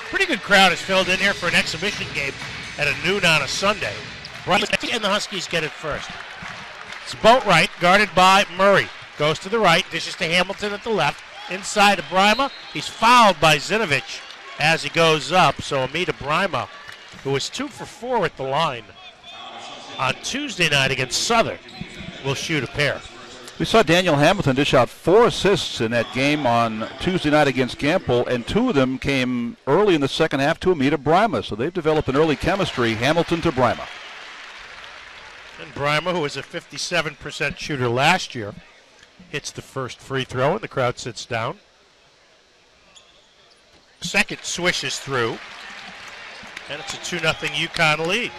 Pretty good crowd is filled in here for an exhibition game at a noon on a Sunday. And the Huskies get it first. It's Boatwright, guarded by Murray. Goes to the right, dishes to Hamilton at the left. Inside to Brima. He's fouled by Zinovich as he goes up. So Amita Brima, who was 2 for 4 at the line on Tuesday night against Southern, will shoot a pair. We saw Daniel Hamilton dish out 4 assists in that game on Tuesday night against Gampel, and 2 of them came early in the second half to Amita Brima. So they've developed an early chemistry, Hamilton to Brima. And Brima, who was a 57% shooter last year, hits the first free throw, and the crowd sits down. Second swishes through, and it's a 2-0 UConn lead.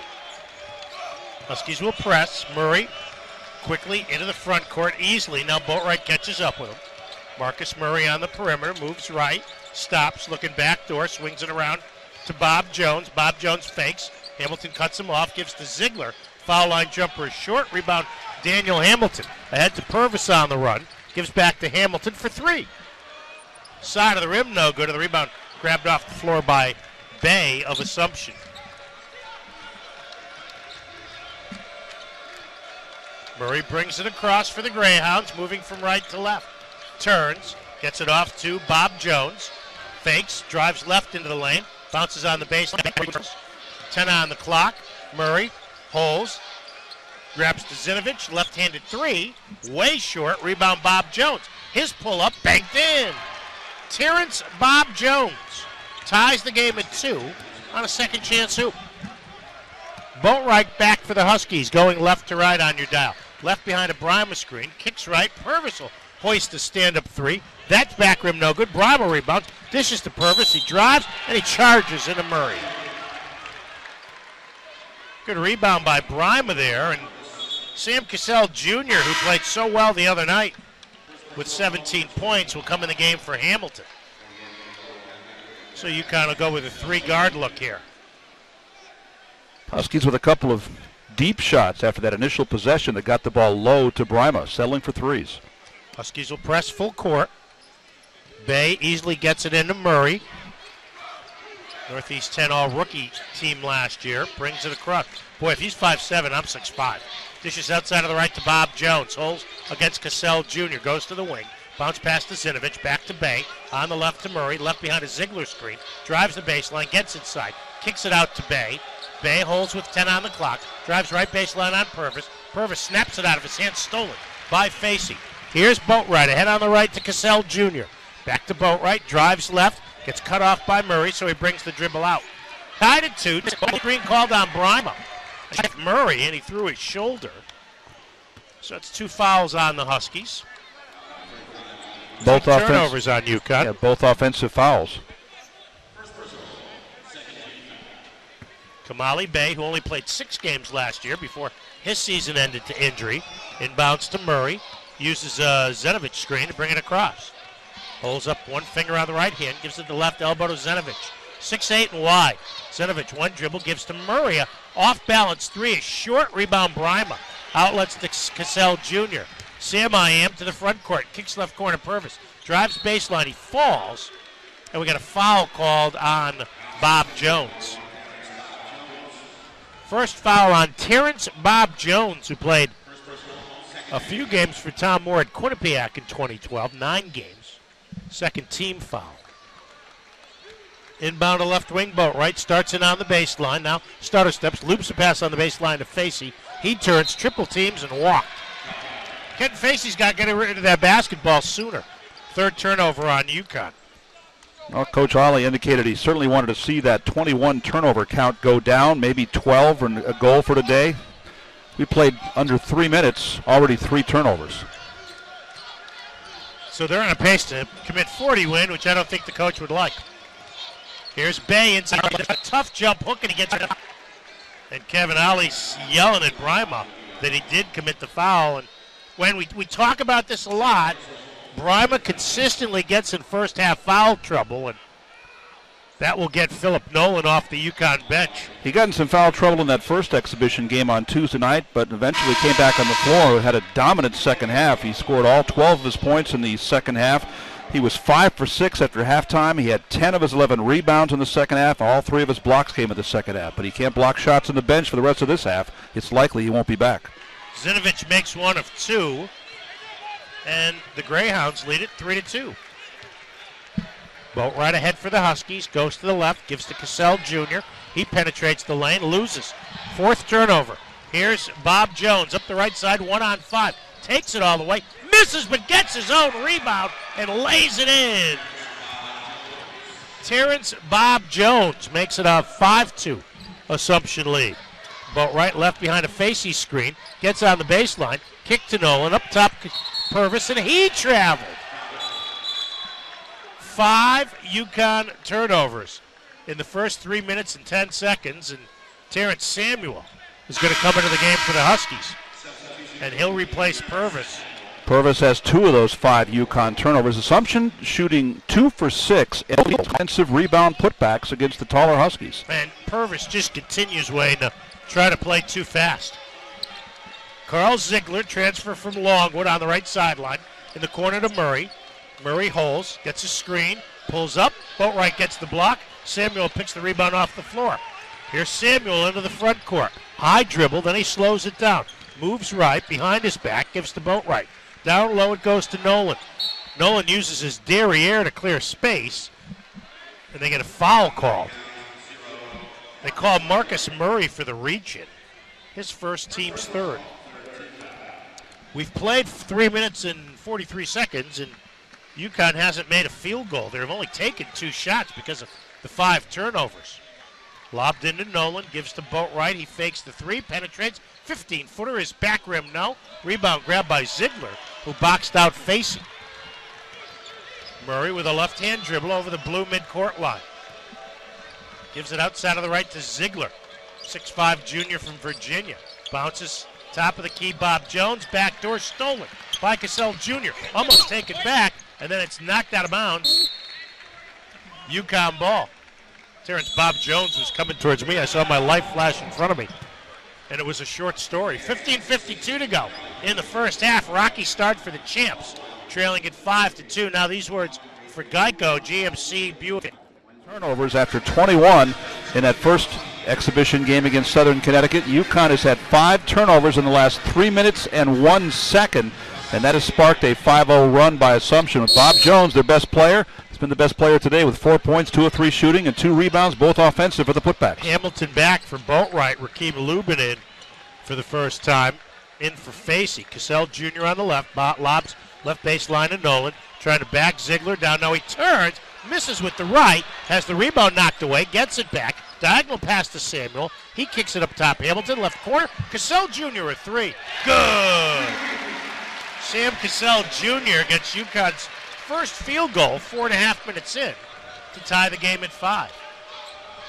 Huskies will press. Murray quickly into the front court easily. Now Boatwright catches up with him. Marcus Murray on the perimeter, moves right, stops, looking back door, swings it around to Bob Jones. Bob Jones fakes. Hamilton cuts him off, gives to Ziegler. Foul line jumper is short. Rebound Daniel Hamilton. Ahead to Purvis on the run. Gives back to Hamilton for 3. Side of the rim, no good. The rebound grabbed off the floor by Bay of Assumption. Murray brings it across for the Greyhounds, moving from right to left. Turns, gets it off to Bob Jones. Fakes, drives left into the lane. Bounces on the baseline. 10 on the clock. Murray holds. Grabs to Zinovich, left-handed 3. Way short, rebound Bob Jones. His pull-up banked in. Terrence Bob Jones ties the game at 2 on a second chance hoop. Boatwright back for the Huskies, going left to right on your dial. Left behind a Brima screen, kicks right. Purvis will hoist a stand-up 3. That's back rim no good. Brima rebounds, dishes to Purvis. He drives, and he charges into Murray. Good rebound by Brima there, and Sam Cassell Jr., who played so well the other night with 17 points, will come in the game for Hamilton. So UConn will go with a 3-guard look here. Huskies with a couple of deep shots after that initial possession that got the ball low to Brima, settling for 3s. Huskies will press full court. Bay easily gets it into Murray. Northeast 10 all-rookie team last year. Brings it across. Boy, if he's 5'7", I'm 6'5". Dishes outside of the right to Bob Jones. Holds against Cassell Jr. Goes to the wing. Bounce pass to Zinovich. Back to Bay. On the left to Murray. Left behind a Ziegler screen. Drives the baseline. Gets inside. Kicks it out to Bay. Bay holds with 10 on the clock. Drives right baseline on Purvis. Purvis snaps it out of his hand. Stolen by Facey. Here's Boatwright. Ahead on the right to Cassell Jr. Back to Boatwright. Drives left. Gets cut off by Murray, so he brings the dribble out. Tied at 2. Green called on Brima. Murray, and he threw his shoulder. So it's 2 fouls on the Huskies. Both turnovers on UConn. Yeah, both offensive fouls. Kamali Bay, who only played 6 games last year before his season ended to injury, inbounds to Murray. Uses a Zinovich screen to bring it across. Holds up one finger on the right hand, gives it the left elbow to Zinovich. 6'8" and wide. Zinovich, one dribble, gives to Murray. Off-balance 3, a short rebound Brima. Outlets to Cassell Jr. Sam Iam to the front court, kicks left corner Purvis. Drives baseline, he falls. And we got a foul called on Bob Jones. First foul on Terrence Bob Jones, who played a few games for Tom Moore at Quinnipiac in 2012, 9 games. Second team foul. Inbound to left wing, Boatwright starts in on the baseline. Now starter steps, loops a pass on the baseline to Facey. He turns, triple teams, and walked. Ken Facey's got to get rid of that basketball sooner. 3rd turnover on UConn. Well, Coach Ollie indicated he certainly wanted to see that 21 turnover count go down, maybe 12 or a goal for today. We played under 3 minutes, already 3 turnovers. So they're on a pace to commit 40 win, which I don't think the coach would like. Here's Bay inside, a tough jump hook, and he gets it. And Kevin Ollie's yelling at Brima that he did commit the foul. And when we talk about this a lot, Brima consistently gets in first half foul trouble, and that will get Philip Nolan off the UConn bench. He got in some foul trouble in that first exhibition game on Tuesday night, but eventually came back on the floor, had a dominant second half. He scored all 12 of his points in the second half. He was 5 for 6 after halftime. He had 10 of his 11 rebounds in the second half. All 3 of his blocks came in the second half. But he can't block shots on the bench for the rest of this half. It's likely he won't be back. Zinovich makes 1 of 2. And the Greyhounds lead it 3-2. Boat right ahead for the Huskies. Goes to the left. Gives to Cassell Jr. He penetrates the lane. Loses. 4th turnover. Here's Bob Jones up the right side. 1-on-5. Takes it all the way. Misses but gets his own rebound and lays it in. Terrence Bob Jones makes it a 5-2 Assumption lead. Boat right, left behind a Facey screen. Gets on the baseline. Kick to Nolan. Up top Purvis, and he traveled. 5 UConn turnovers in the first 3 minutes and 10 seconds. And Terrence Samuel is going to come into the game for the Huskies. And he'll replace Purvis. Purvis has 2 of those 5 UConn turnovers. Assumption shooting 2 for 6 in offensive rebound putbacks against the taller Huskies. And Purvis just continues, Wayne, to try to play too fast. Carl Ziegler transfer from Longwood on the right sideline. In the corner to Murray. Murray holds, gets a screen, pulls up. Boatwright gets the block. Samuel picks the rebound off the floor. Here's Samuel into the front court. High dribble, then he slows it down. Moves right, behind his back, gives to Boatwright. Down low it goes to Nolan. Nolan uses his derriere to clear space, and they get a foul called. They call Marcus Murray for the reach-in. His first, team's 3rd. We've played 3 minutes and 43 seconds, and UConn hasn't made a field goal. They've only taken 2 shots because of the 5 turnovers. Lobbed into Nolan, gives to Boatwright. He fakes the 3, penetrates. 15-footer, his back rim, no. Rebound grabbed by Ziegler, who boxed out Facey. Murray with a left-hand dribble over the blue midcourt line. Gives it outside of the right to Ziegler. 6'5" junior from Virginia. Bounces top of the key, Bob Jones. Backdoor stolen by Cassell Jr. Almost taken back, and then it's knocked out of bounds. UConn ball. Terrence Bob Jones was coming towards me. I saw my light flash in front of me. And it was a short story. 15:52 to go in the first half. Rocky start for the champs, trailing at 5-2. Now these words for Geico, GMC, Buick. Turnovers after 21 in that first exhibition game against Southern Connecticut. UConn has had 5 turnovers in the last 3 minutes and 1 second, and that has sparked a 5-0 run by Assumption with Bob Jones, their best player. He's been the best player today with 4 points, 2 of 3 shooting, and 2 rebounds, both offensive for the putbacks. Hamilton back for Boatwright. Rakeem Lubin in for the first time. In for Facey. Cassell Jr. on the left. Lobs left baseline to Nolan. Trying to back Ziegler down. Now he turns. Misses with the right. Has the rebound knocked away. Gets it back. Diagonal pass to Samuel. He kicks it up top. Hamilton left corner. Cassell Jr. a 3. Good. Sam Cassell Jr. gets UConn's first field goal 4.5 minutes in to tie the game at 5.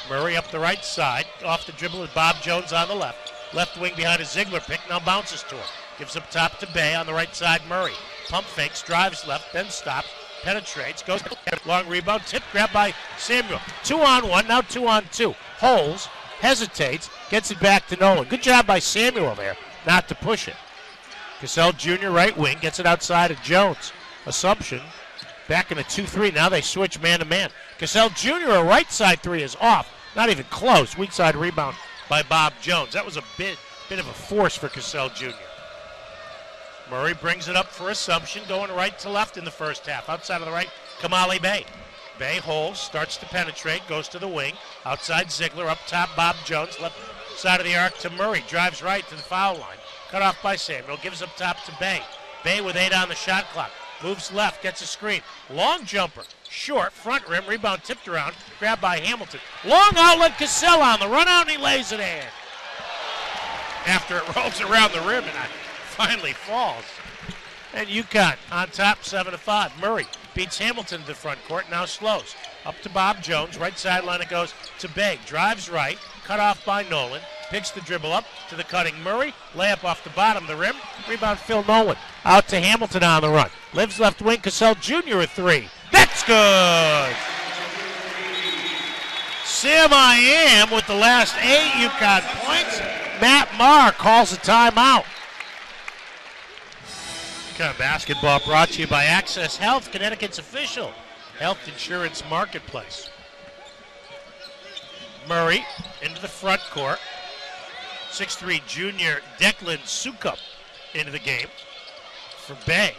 Murray up the right side. Off the dribble with Bob Jones on the left. Left wing behind a Ziegler pick. Now bounces to him. Gives up top to Bay on the right side. Murray. Pump fakes. Drives left. Then stops. Penetrates. Goes long rebound. Tip grab by Samuel. 2-on-1. Now 2-on-2. Holds. Hesitates. Gets it back to Nolan. Good job by Samuel there not to push it. Cassell Jr. right wing. Gets it outside of Jones. Assumption. Back in a 2-3. Now they switch man-to-man. Cassell Jr. a right side 3 is off. Not even close. Weak side rebound by Bob Jones. That was a bit of a force for Cassell Jr. Murray brings it up for Assumption, going right to left in the first half. Outside of the right, Kamali Bay. Bay holds, starts to penetrate, goes to the wing. Outside Ziegler, up top Bob Jones, left side of the arc to Murray. Drives right to the foul line. Cut off by Samuel, gives up top to Bay. Bay with 8 on the shot clock. Moves left, gets a screen. Long jumper, short, front rim, rebound tipped around, grabbed by Hamilton. Long outlet, Cassell on the run out, and he lays it in. After it rolls around the rim and it finally falls. And UConn on top, 7-5. Murray beats Hamilton to the front court, now slows. Up to Bob Jones, right sideline it goes to Bay. Drives right, cut off by Nolan. Picks the dribble up to the cutting Murray. Layup off the bottom of the rim. Rebound Phil Nolan. Out to Hamilton on the run. Lives left wing. Cassell Jr. a 3. That's good. Sam I Am with the last 8 UConn points. Matt Marr calls a timeout. UConn basketball brought to you by Access Health, Connecticut's official health insurance marketplace. Murray into the front court. 6'3" junior Declan Sukup into the game for Bay.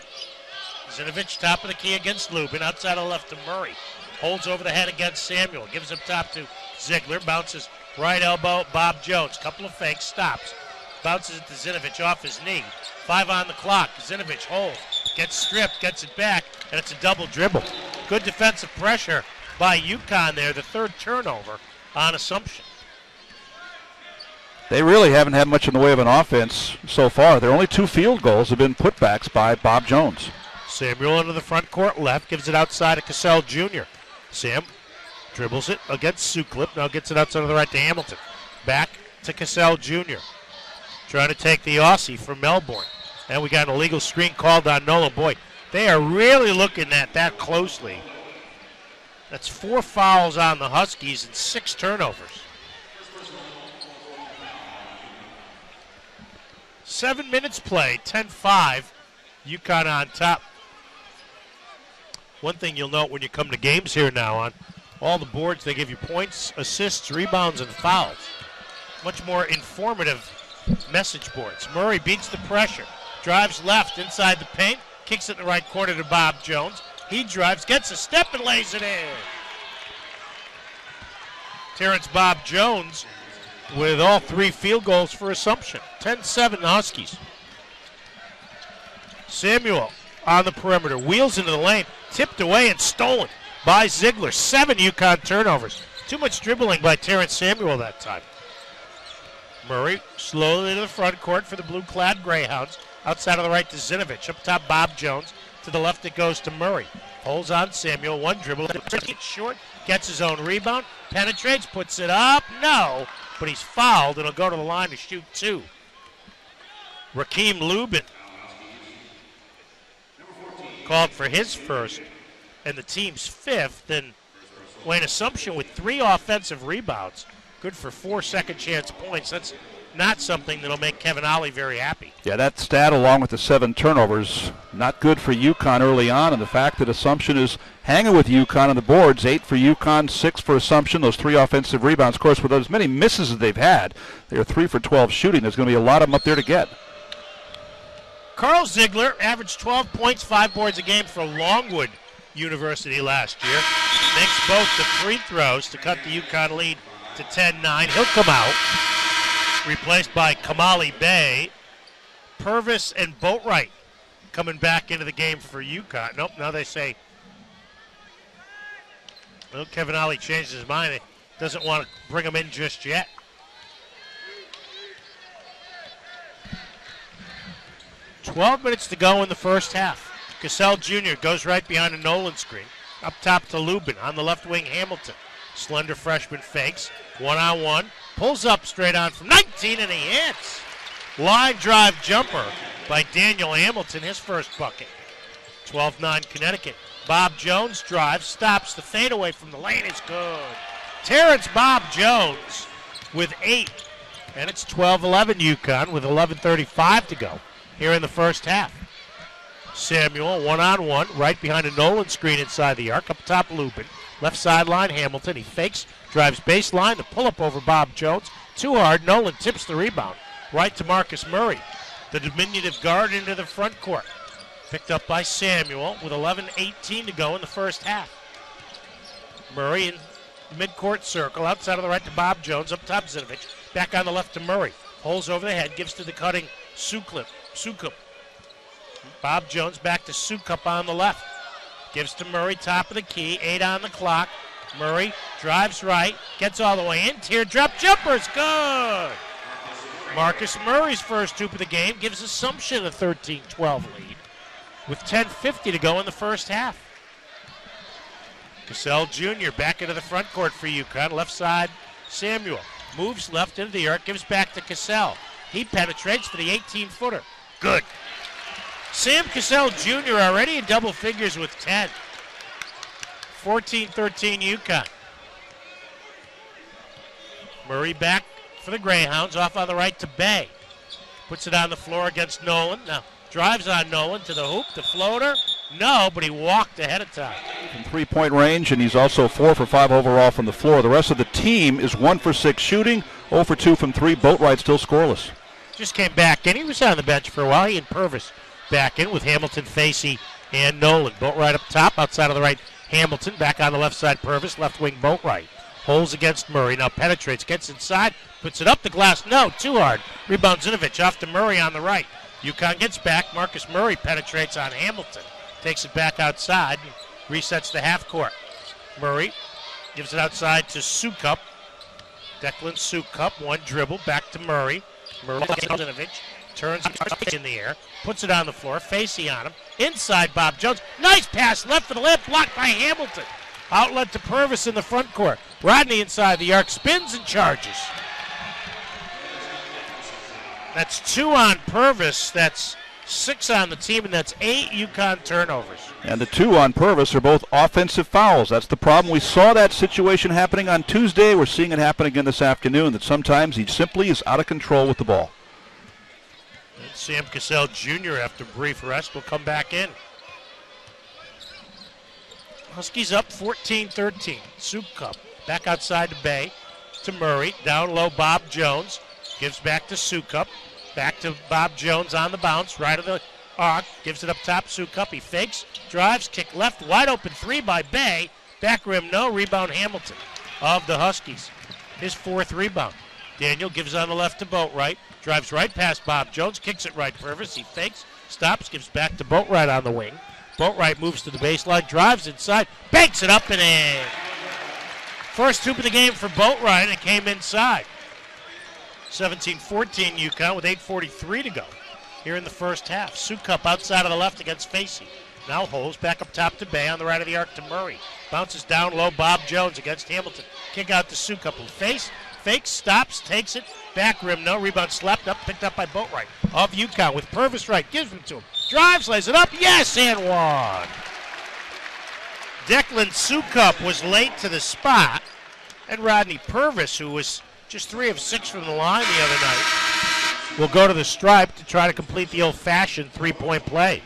Zinovich top of the key against Lubin. Outside of left to Murray. Holds over the head against Samuel. Gives up top to Ziegler. Bounces right elbow. Bob Jones. Couple of fakes. Stops. Bounces it to Zinovich off his knee. 5 on the clock. Zinovich holds. Gets stripped. Gets it back. And it's a double dribble. Good defensive pressure by UConn there. The third turnover on Assumption. They really haven't had much in the way of an offense so far. Their only 2 field goals have been putbacks by Bob Jones. Samuel into the front court left. Gives it outside to Cassell Jr. Sam dribbles it against Suklip. Now gets it outside to the right to Hamilton. Back to Cassell Jr. Trying to take the Aussie from Melbourne. And we got an illegal screen called on Nolan. Boy, they are really looking at that closely. That's 4 fouls on the Huskies and 6 turnovers. 7 minutes played, 10-5. UConn on top. One thing you'll note when you come to games here now, on all the boards they give you points, assists, rebounds, and fouls. Much more informative message boards. Murray beats the pressure. Drives left inside the paint. Kicks it in the right corner to Bob Jones. He drives, gets a step, and lays it in. Terrence Bob Jones with all 3 field goals for Assumption. 10-7 the Huskies. Samuel on the perimeter. Wheels into the lane. Tipped away and stolen by Ziegler. 7 UConn turnovers. Too much dribbling by Terrence Samuel that time. Murray slowly to the front court for the blue-clad Greyhounds. Outside of the right to Zinovich. Up top, Bob Jones. To the left, it goes to Murray. Holds on Samuel. 1 dribble. Gets short. Gets his own rebound. Penetrates. Puts it up. No. But he's fouled and he'll go to the line to shoot 2. Rakeem Lubin called for his first and the team's 5th. And Wayne Assumption with 3 offensive rebounds. Good for 4 second chance points. That's not something that'll make Kevin Ollie very happy. Yeah, that stat along with the 7 turnovers, not good for UConn early on, and the fact that Assumption is hanging with UConn on the boards, 8 for UConn, 6 for Assumption, those 3 offensive rebounds. Of course, with as many misses as they've had, they are 3 for 12 shooting. There's going to be a lot of them up there to get. Carl Ziegler averaged 12 points, 5 boards a game for Longwood University last year. Makes both the free throws to cut the UConn lead to 10-9. He'll come out. Replaced by Kamali Bay. Purvis and Boatwright coming back into the game for UConn. Nope, now they say, well, Kevin Ollie changed his mind. He doesn't want to bring him in just yet. "12 minutes to go in the first half. Cassell Jr. goes right behind a Nolan screen. Up top to Lubin. On the left wing, Hamilton. Slender freshman fakes. 1-on-1. Pulls up straight on from 19 and he hits. Line drive jumper by Daniel Hamilton, his first bucket. 12-9 Connecticut. Bob Jones drives, stops. The fadeaway from the lane is good. Terrence Bob Jones with 8. And it's 12-11 UConn with 11:35 to go here in the first half. Samuel, 1-on-1, right behind a Nolan screen inside the arc. Up top, Lubin. Left sideline, Hamilton. He fakes, drives baseline. The pull-up over Bob Jones. Too hard. Nolan tips the rebound. Right to Marcus Murray. The diminutive guard into the front court. Picked up by Samuel with 11:18 to go in the first half. Murray in the midcourt circle. Outside of the right to Bob Jones. Up top, Zinovich. Back on the left to Murray. Holds over the head. Gives to the cutting Sukup. Bob Jones back to Sukup on the left. Gives to Murray, top of the key, 8 on the clock. Murray drives right, gets all the way in. Teardrop jumper's good. Marcus Murray's first hoop of the game gives Assumption a 13-12 lead with 10:50 to go in the first half. Cassell Jr. back into the front court for UConn. Left side, Samuel. Moves left into the arc, gives back to Cassell. He penetrates for the 18-footer. Good. Sam Cassell Jr. already in double figures with 10. 14-13 UConn. Murray back for the Greyhounds, off on the right to Bay. Puts it on the floor against Nolan. Now Drives on Nolan to the hoop, the floater. No, but he walked ahead of time. From three-point range, and he's also 4 for 5 overall from the floor. The rest of the team is 1 for 6 shooting, 0 for 2 from 3. Boatwright still scoreless. Just came back in. He was on the bench for a while. He and Purvis back in with Hamilton, Facey, and Nolan. Boatwright up top, outside of the right, Hamilton. Back on the left side, Purvis. Left wing, Boatwright. Holds against Murray. Now penetrates, gets inside, puts it up the glass. No, too hard. Rebound Zinovich off to Murray on the right. UConn gets back. Marcus Murray penetrates on Hamilton. Takes it back outside and resets the half court. Murray gives it outside to Sukup. Declan Sukup, one dribble, back to Murray. Murray turns in the air, puts it on the floor, Facey on him. Inside Bob Jones. Nice pass left for the layup, blocked by Hamilton. Outlet to Purvis in the front court. Rodney inside the arc, spins and charges. That's 2 on Purvis. That's 6 on the team, and that's 8 UConn turnovers. And the 2 on Purvis are both offensive fouls. That's the problem. We saw that situation happening on Tuesday. We're seeing it happen again this afternoon, that sometimes he simply is out of control with the ball. And Sam Cassell Jr., after brief rest, will come back in. Huskies up 14-13. Soup Cup back outside to Bay, to Murray. Down low, Bob Jones. Gives back to Sukup. Back to Bob Jones on the bounce. Right of the arc. Gives it up top. Sukup. He fakes. Drives. Kick left. Wide open 3 by Bay. Back rim no. Rebound Hamilton of the Huskies. His 4th rebound. Daniel gives on the left to Boatwright. Drives right past Bob Jones. Kicks it right Purvis. He fakes. Stops. Gives back to Boatwright on the wing. Boatwright moves to the baseline. Drives inside. Banks it up and in. First hoop of the game for Boatwright. It came inside. 17-14 UConn with 8:43 to go here in the first half. Sukup outside of the left against Facey. Now holds back up top to Bay on the right of the arc to Murray. Bounces down low, Bob Jones against Hamilton. Kick out to Sukup who fakes, stops, takes it. Back rim, no. Rebound slapped up, picked up by Boatwright of UConn with Purvis right. Gives him to him. Drives, lays it up. Yes, and one. Declan Sukup was late to the spot. And Rodney Purvis, who was just 3 of 6 from the line the other night, will go to the stripe to try to complete the old-fashioned 3-point play.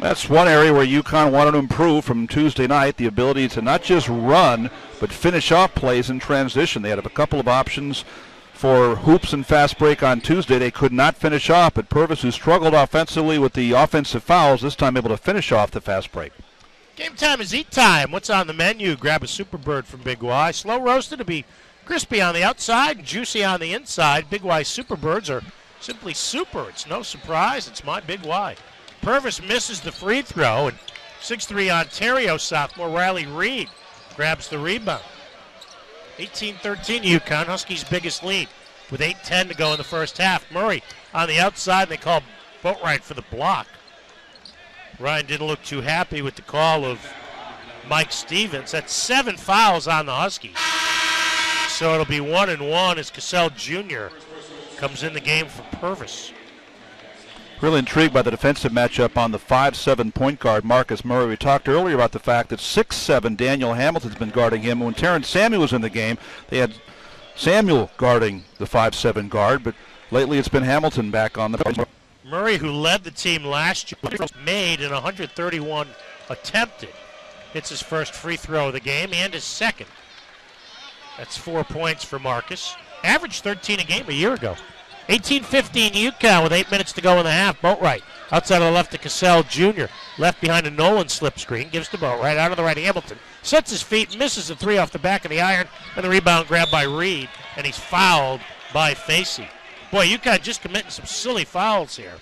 That's one area where UConn wanted to improve from Tuesday night, the ability to not just run, but finish off plays in transition. They had a couple of options for hoops and fast break on Tuesday. They could not finish off, but Purvis, who struggled offensively with the offensive fouls, this time able to finish off the fast break. Game time is eat time. What's on the menu? Grab a Super Bird from Big Y. Slow roasted to be crispy on the outside and juicy on the inside. Big Y Super Birds are simply super. It's no surprise. It's my Big Y. Purvis misses the free throw, and 6'3" Ontario sophomore Riley Reed grabs the rebound. 18-13 UConn, Huskies' biggest lead with 8:10 to go in the first half. Murray on the outside. They call Boatwright for the block. Ryan didn't look too happy with the call of Mike Stevens. That's 7 fouls on the Huskies. So it'll be 1-1 as Cassell Jr. comes in the game for Purvis. Really intrigued by the defensive matchup on the 5'7" point guard, Marcus Murray. We talked earlier about the fact that 6'7" Daniel Hamilton's been guarding him. When Terrence Samuel was in the game, they had Samuel guarding the 5'7" guard, but lately it's been Hamilton back on the... Murray, who led the team last year, made in 131 attempted. Hits his first free throw of the game and his second. That's 4 points for Marcus. Averaged 13 a game a year ago. 18-15 UConn with 8 minutes to go in the half. Boatwright outside of the left to Cassell Jr. Left behind a Nolan slip screen. Gives to Boatwright out of the right Hamilton. Sets his feet, misses a 3 off the back of the iron. And the rebound grabbed by Reed. And he's fouled by Facey. Boy, UConn just committing some silly fouls here.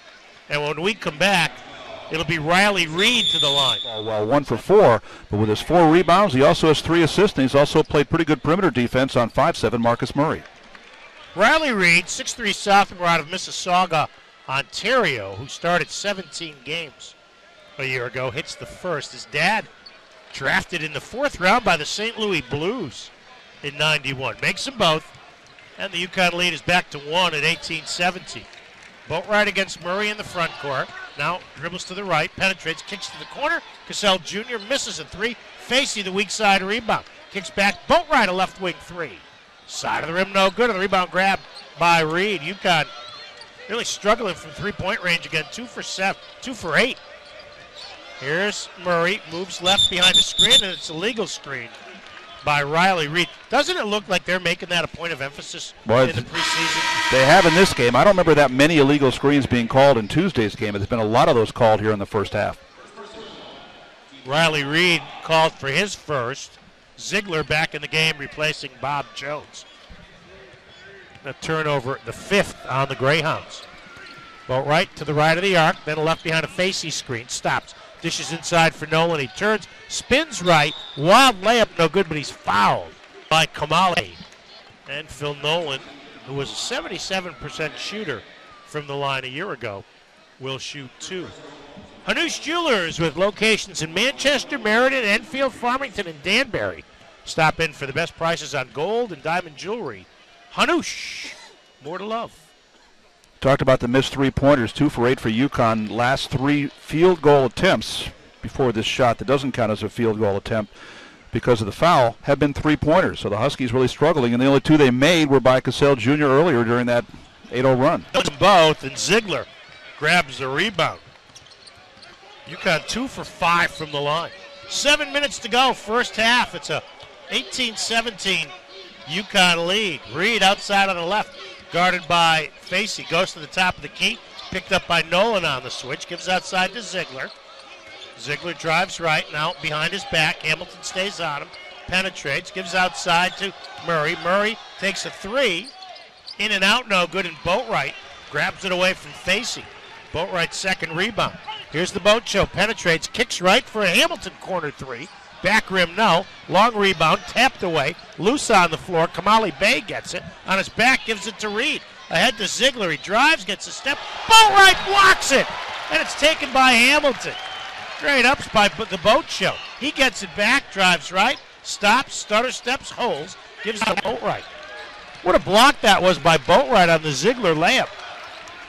And when we come back, it'll be Riley Reed to the line. Well, 1 for 4, but with his 4 rebounds, he also has 3 assists, and he's also played pretty good perimeter defense on 5'7" Marcus Murray. Riley Reed, 6'3" sophomore out of Mississauga, Ontario, who started 17 games a year ago, hits the first. His dad drafted in the 4th round by the St. Louis Blues in 91. Makes them both, and the UConn lead is back to 1 at 18-17. Boatwright against Murray in the front court. Now dribbles to the right, penetrates, kicks to the corner. Cassell Jr. misses a 3. Facey, the weak side rebound. Kicks back, Boatwright, a left wing 3. Side of the rim, no good, and the rebound grab by Reed. UConn really struggling from three-point range again. 2 for 8. Here's Murray, moves left behind the screen, and it's a legal screen by Riley Reed. Doesn't it look like they're making that a point of emphasis in the preseason? They have in this game. I don't remember that many illegal screens being called in Tuesday's game. There's been a lot of those called here in the first half. Riley Reed called for his first. Ziegler back in the game, replacing Bob Jones. A turnover, the 5th on the Greyhounds. Boatwright to the right of the arc, then left behind a facey screen. Stops. Dishes inside for Nolan. He turns, spins right. Wild layup, no good, but he's fouled by Kamali. And Phil Nolan, who was a 77% shooter from the line a year ago, will shoot 2. Hanush Jewelers with locations in Manchester, Meriden, Enfield, Farmington, and Danbury. Stop in for the best prices on gold and diamond jewelry. Hanush, more to love. Talked about the missed three-pointers, 2 for 8 for UConn. Last 3 field goal attempts before this shot that doesn't count as a field goal attempt because of the foul have been three-pointers. So the Huskies really struggling, and the only 2 they made were by Cassell Jr. earlier during that 8-0 run. Both, and Ziegler grabs the rebound. UConn 2 for 5 from the line. 7 minutes to go, first half. It's a 18-17 UConn lead. Reed outside on the left, guarded by Facey. Goes to the top of the key. Picked up by Nolan on the switch. Gives outside to Ziegler. Ziegler drives right. Now behind his back. Hamilton stays on him. Penetrates. Gives outside to Murray. Murray takes a 3. In and out, no good. And Boatwright grabs it away from Facey. Boatwright's second rebound. Here's the Boat Show. Penetrates. Kicks right for a Hamilton corner 3. Back rim, no. Long rebound, tapped away. Loose on the floor. Kamali Bey gets it. On his back, gives it to Reed. Ahead to Ziegler. He drives, gets a step. Boatwright blocks it. And it's taken by Hamilton. Great ups by the Boat Show. He gets it back, drives right, stops, stutter steps, holds, gives it to Boatwright. What a block that was by Boatwright on the Ziegler layup.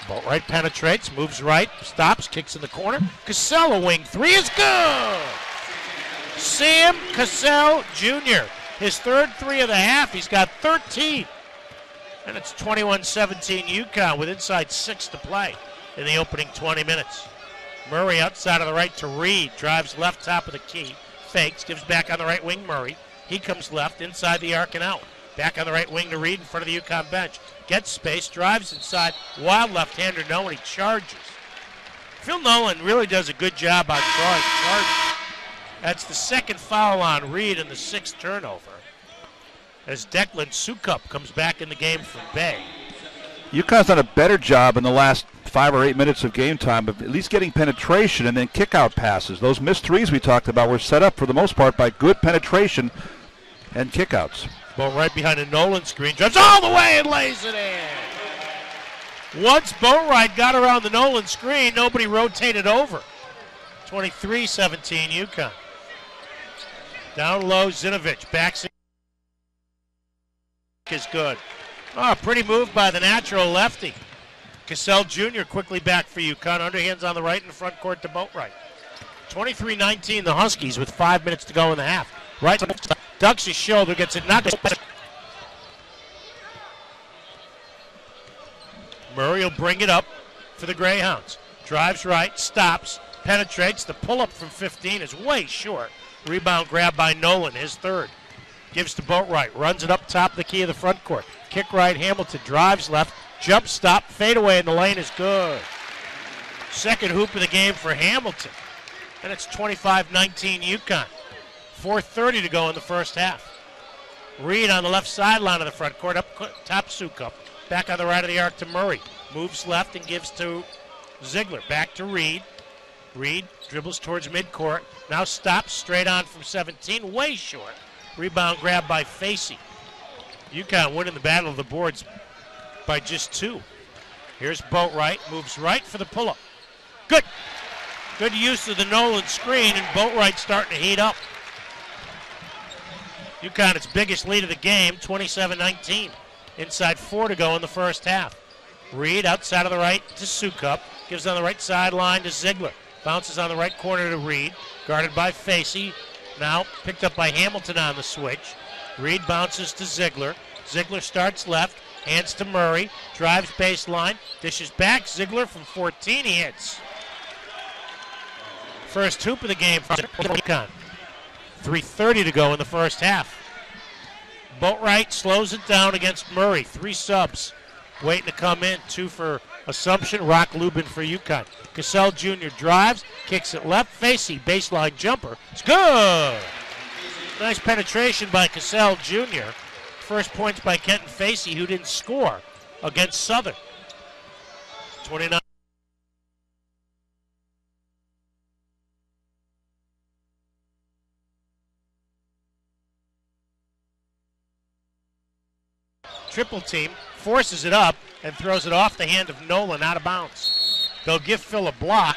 Boatwright penetrates, moves right, stops, kicks in the corner. Cassell, wing 3 is good. Sam Cassell Jr., his third 3 of the half. He's got 13. And it's 21-17 UConn with inside 6 to play in the opening 20 minutes. Murray outside of the right to Reed. Drives left top of the key. Fakes, gives back on the right wing Murray. He comes left inside the arc and out. Back on the right wing to Reed in front of the UConn bench. Gets space, drives inside. Wild left-hander, no, and he charges. Phil Nolan really does a good job on drawing charges. That's the second foul on Reed and the 6th turnover. As Declan Sukup comes back in the game from Bay. UConn's done a better job in the last 5 or 8 minutes of game time of at least getting penetration and then kick-out passes. Those missed threes we talked about were set up for the most part by good penetration and kickouts. Ball right behind a Nolan screen. Drives all the way and lays it in. Once Boatwright got around the Nolan screen, nobody rotated over. 23-17 UConn. Down low, Zinovich backs is good. Oh, pretty move by the natural lefty. Cassell Jr. quickly back for UConn. Underhands on the right in the front court to Boatwright. 23-19 the Huskies with 5 minutes to go in the half. Right, ducks his shoulder, gets it knocked. Murray will bring it up for the Greyhounds. Drives right, stops, penetrates. The pull-up from 15 is way short. Rebound grab by Nolan, his third. Gives to Boatwright, runs it up top of the key of the front court. Kick right, Hamilton drives left, jump stop, fade away in the lane is good. Second hoop of the game for Hamilton. And it's 25-19 UConn. 4:30 to go in the first half. Reed on the left sideline of the front court, up top Sukup. Back on the right of the arc to Murray. Moves left and gives to Ziegler. Back to Reed. Reed dribbles towards midcourt. Now stops straight on from 17, way short. Rebound grab by Facey. UConn winning the battle of the boards by just 2. Here's Boatwright, moves right for the pull-up. Good. Good use of the Nolan screen, and Boatwright starting to heat up. UConn its biggest lead of the game, 27-19. Inside 4 to go in the first half. Reed outside of the right to Sukup. Gives on the right sideline to Ziegler. Bounces on the right corner to Reed. Guarded by Facey. Now picked up by Hamilton on the switch. Reed bounces to Ziegler. Ziegler starts left. Hands to Murray. Drives baseline. Dishes back. Ziegler from 14. He hits. First hoop of the game for UConn. 3:30 to go in the first half. Boatwright slows it down against Murray. 3 subs waiting to come in. 2 for Assumption. Rock Lubin for UConn. Cassell Jr. drives. Kicks it left. Facey. Baseline jumper. It's good. Nice penetration by Cassell Jr. First points by Kenton Facey, who didn't score against Southern. 29. Triple team, forces it up and throws it off the hand of Nolan out of bounds. They'll give Phil a block.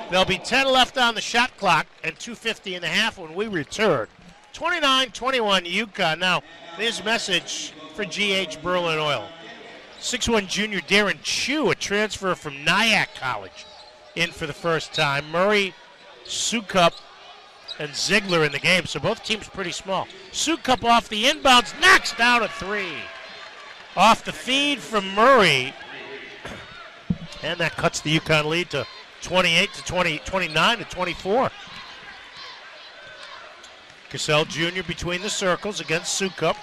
There'll be 10 left on the shot clock and 2:50 in the half when we return. 29-21 UConn. Now, there's a message for GH Berlin Oil. 6'1 junior Darren Chu, a transfer from Nyack College, in for the first time. Murray, Sukup, and Ziegler in the game, so both teams pretty small. Sukup off the inbounds, knocks down a 3. Off the feed from Murray, and that cuts the UConn lead to 29-24. Cassell Jr. between the circles against Sukup.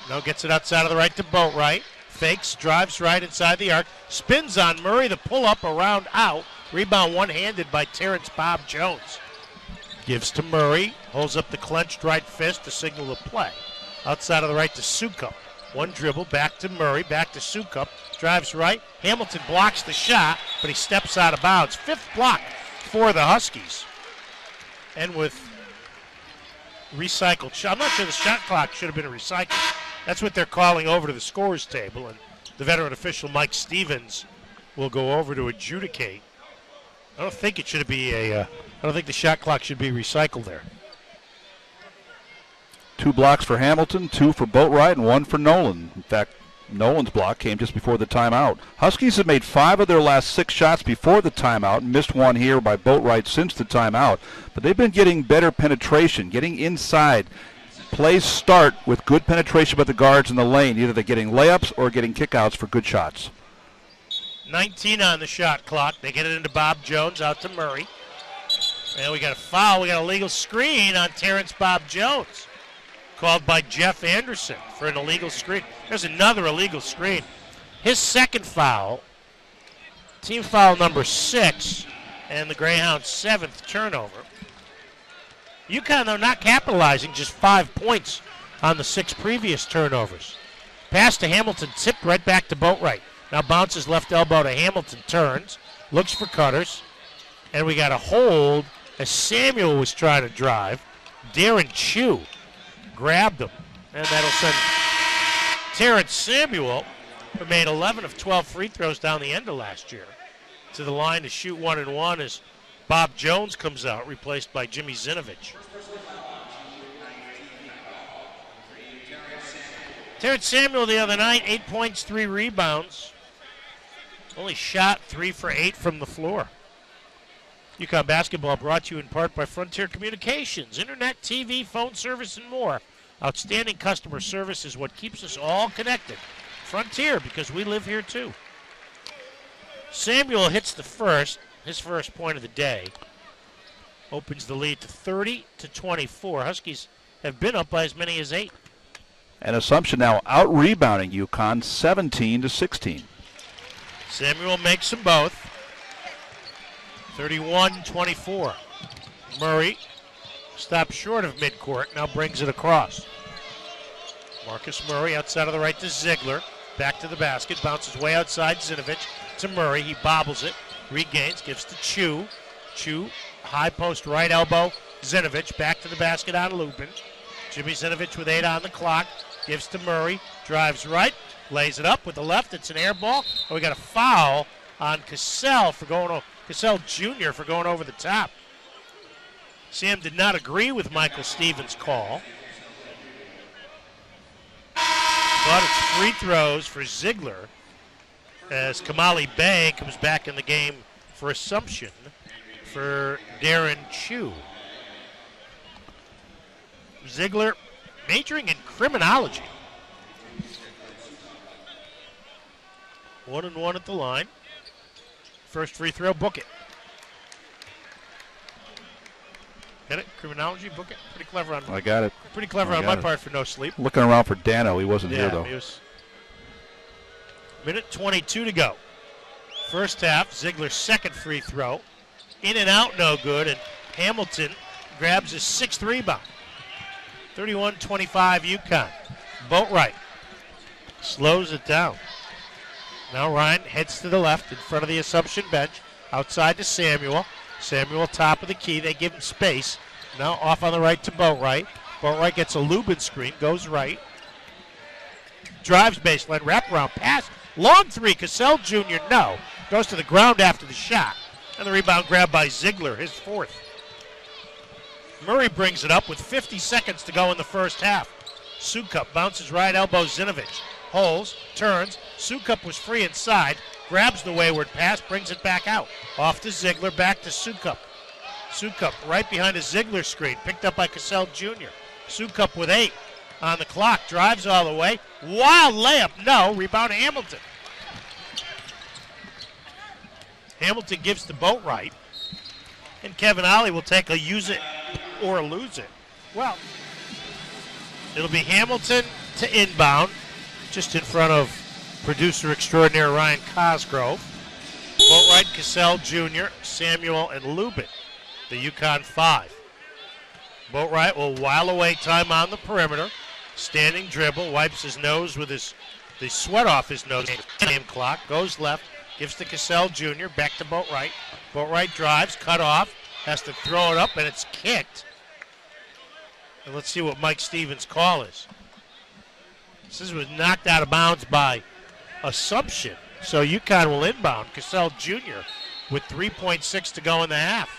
Now gets it outside of the right to Boatwright. Fakes, drives right inside the arc. Spins on Murray, the pull-up around out. Rebound one-handed by Terrence Bob Jones. Gives to Murray, holds up the clenched right fist to signal the play. Outside of the right to Sukup. One dribble, back to Murray, back to Sukup. Drives right. Hamilton blocks the shot, but he steps out of bounds. 5th block for the Huskies. And with recycled shot, I'm not sure the shot clock should have been recycled. That's what they're calling over to the scores table, and the veteran official Mike Stevens will go over to adjudicate. I don't think it should be I don't think the shot clock should be recycled there. 2 blocks for Hamilton, 2 for Boatwright, and 1 for Nolan. In fact, Nolan's block came just before the timeout. Huskies have made 5 of their last 6 shots before the timeout, and missed one here by Boatwright since the timeout. But they've been getting better penetration, getting inside. Plays start with good penetration by the guards in the lane. Either they're getting layups or getting kickouts for good shots. 19 on the shot clock. They get it into Bob Jones, out to Murray. And we got a foul. We got a legal screen on Terrence Bob Jones, called by Jeff Anderson for an illegal screen. There's another illegal screen. His second foul, team foul number 6, and the Greyhounds' 7th turnover. UConn, though, not capitalizing, just 5 points on the 6 previous turnovers. Pass to Hamilton, tipped right back to Boatwright. Now bounces left elbow to Hamilton, turns, looks for cutters, and we got a hold as Samuel was trying to drive. Darren Chu grabbed him, and that'll send Terrence Samuel, who made 11 of 12 free throws down the end of last year, to the line to shoot 1 and 1 as Bob Jones comes out, replaced by Jimmy Zinovich. Terrence Samuel the other night, 8 points, 3 rebounds. Only shot 3 for 8 from the floor. UConn basketball brought to you in part by Frontier Communications, internet, TV, phone service, and more. Outstanding customer service is what keeps us all connected. Frontier, because we live here too. Samuel hits the first, his first point of the day. Opens the lead to 30-24. Huskies have been up by as many as 8. And Assumption now out-rebounding UConn 17-16. Samuel makes them both. 31-24. Murray stops short of midcourt, now brings it across. Marcus Murray outside of the right to Ziegler. Back to the basket, bounces way outside Zinovich to Murray. He bobbles it, regains, gives to Chu. Chu, high post right elbow. Zinovich back to the basket on Lubin. Jimmy Zinovich with 8 on the clock. Gives to Murray, drives right, lays it up with the left. It's an air ball. Oh, we got a foul on Cassell Jr. for going over the top. Sam did not agree with Michael Stevens' call. But it's free throws for Ziegler as Kamali Bey comes back in the game for Assumption for Darren Chu. Ziegler majoring in criminology. 1-1 at the line. First free throw, book it. Get it? Criminology, book it. Pretty clever on. I got it. Pretty clever on my part for no sleep. Looking around for Dano. He wasn't here though. He was. Minute 22 to go. First half, Ziegler's second free throw. In and out, no good, and Hamilton grabs his sixth rebound. 31-25 UConn. Boatwright slows it down. Now Ryan heads to the left in front of the Assumption bench. Outside to Samuel. Samuel top of the key. They give him space. Now off on the right to Boatwright. Boatwright gets a Lubin screen. Goes right. Drives baseline. Wraparound pass. Long three. Cassell Jr. No. Goes to the ground after the shot. And the rebound grabbed by Ziegler. His fourth. Murray brings it up with 50 seconds to go in the first half. Sukup bounces right elbow Zinovich. Holds, turns. Sukup was free inside. Grabs the wayward pass, brings it back out. Off to Ziegler, back to Sukup. Sukup right behind a Ziegler screen, picked up by Cassell Jr. Sukup with 8 on the clock, drives all the way. Wild layup, no. Rebound Hamilton. Hamilton gives to Boatwright. And Kevin Ollie will take a use it or lose it. Well, it'll be Hamilton to inbound, just in front of producer extraordinaire Ryan Cosgrove. Boatwright, Cassell Jr., Samuel, and Lubin, the UConn 5. Boatwright will while away time on the perimeter. Standing dribble, wipes his nose with the sweat off his nose. Game clock, goes left, gives to Cassell Jr., back to Boatwright. Boatwright drives, cut off, has to throw it up, and it's kicked. And let's see what Mike Stevens' call is. This was knocked out of bounds by Assumption. So UConn will inbound. Cassell Jr. with 3.6 to go in the half.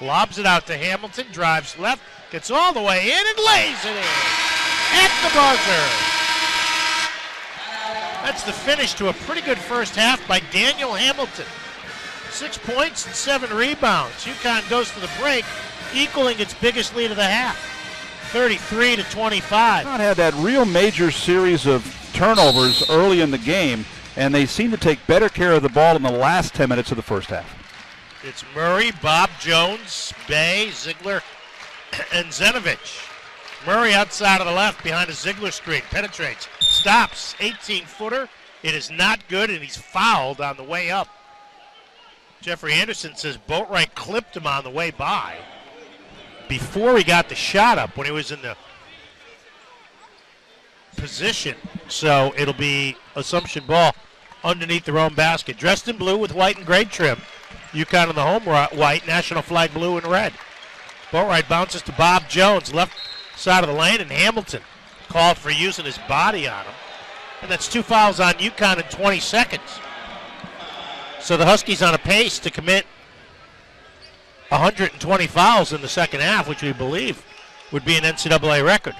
Lobs it out to Hamilton, drives left, gets all the way in and lays it in at the buzzer. That's the finish to a pretty good first half by Daniel Hamilton. 6 points and 7 rebounds. UConn goes to the break, equaling its biggest lead of the half, 33-25. UConn had that real major series of turnovers early in the game, and they seem to take better care of the ball in the last 10 minutes of the first half. It's Murray, Bob Jones, Bay, Ziegler, and Zinovich. Murray outside of the left behind a Ziegler screen, penetrates, stops, 18-footer. It is not good, and he's fouled on the way up. Jeffrey Anderson says Boatwright clipped him on the way by before he got the shot up when he was in the position. So it'll be Assumption ball underneath their own basket. Dressed in blue with white and gray trim. UConn in the home white, national flag blue and red. Boatwright bounces to Bob Jones, left side of the lane, and Hamilton called for using his body on him. And that's 2 fouls on UConn in 20 seconds. So the Huskies on a pace to commit 120 fouls in the second half, which we believe would be an NCAA record.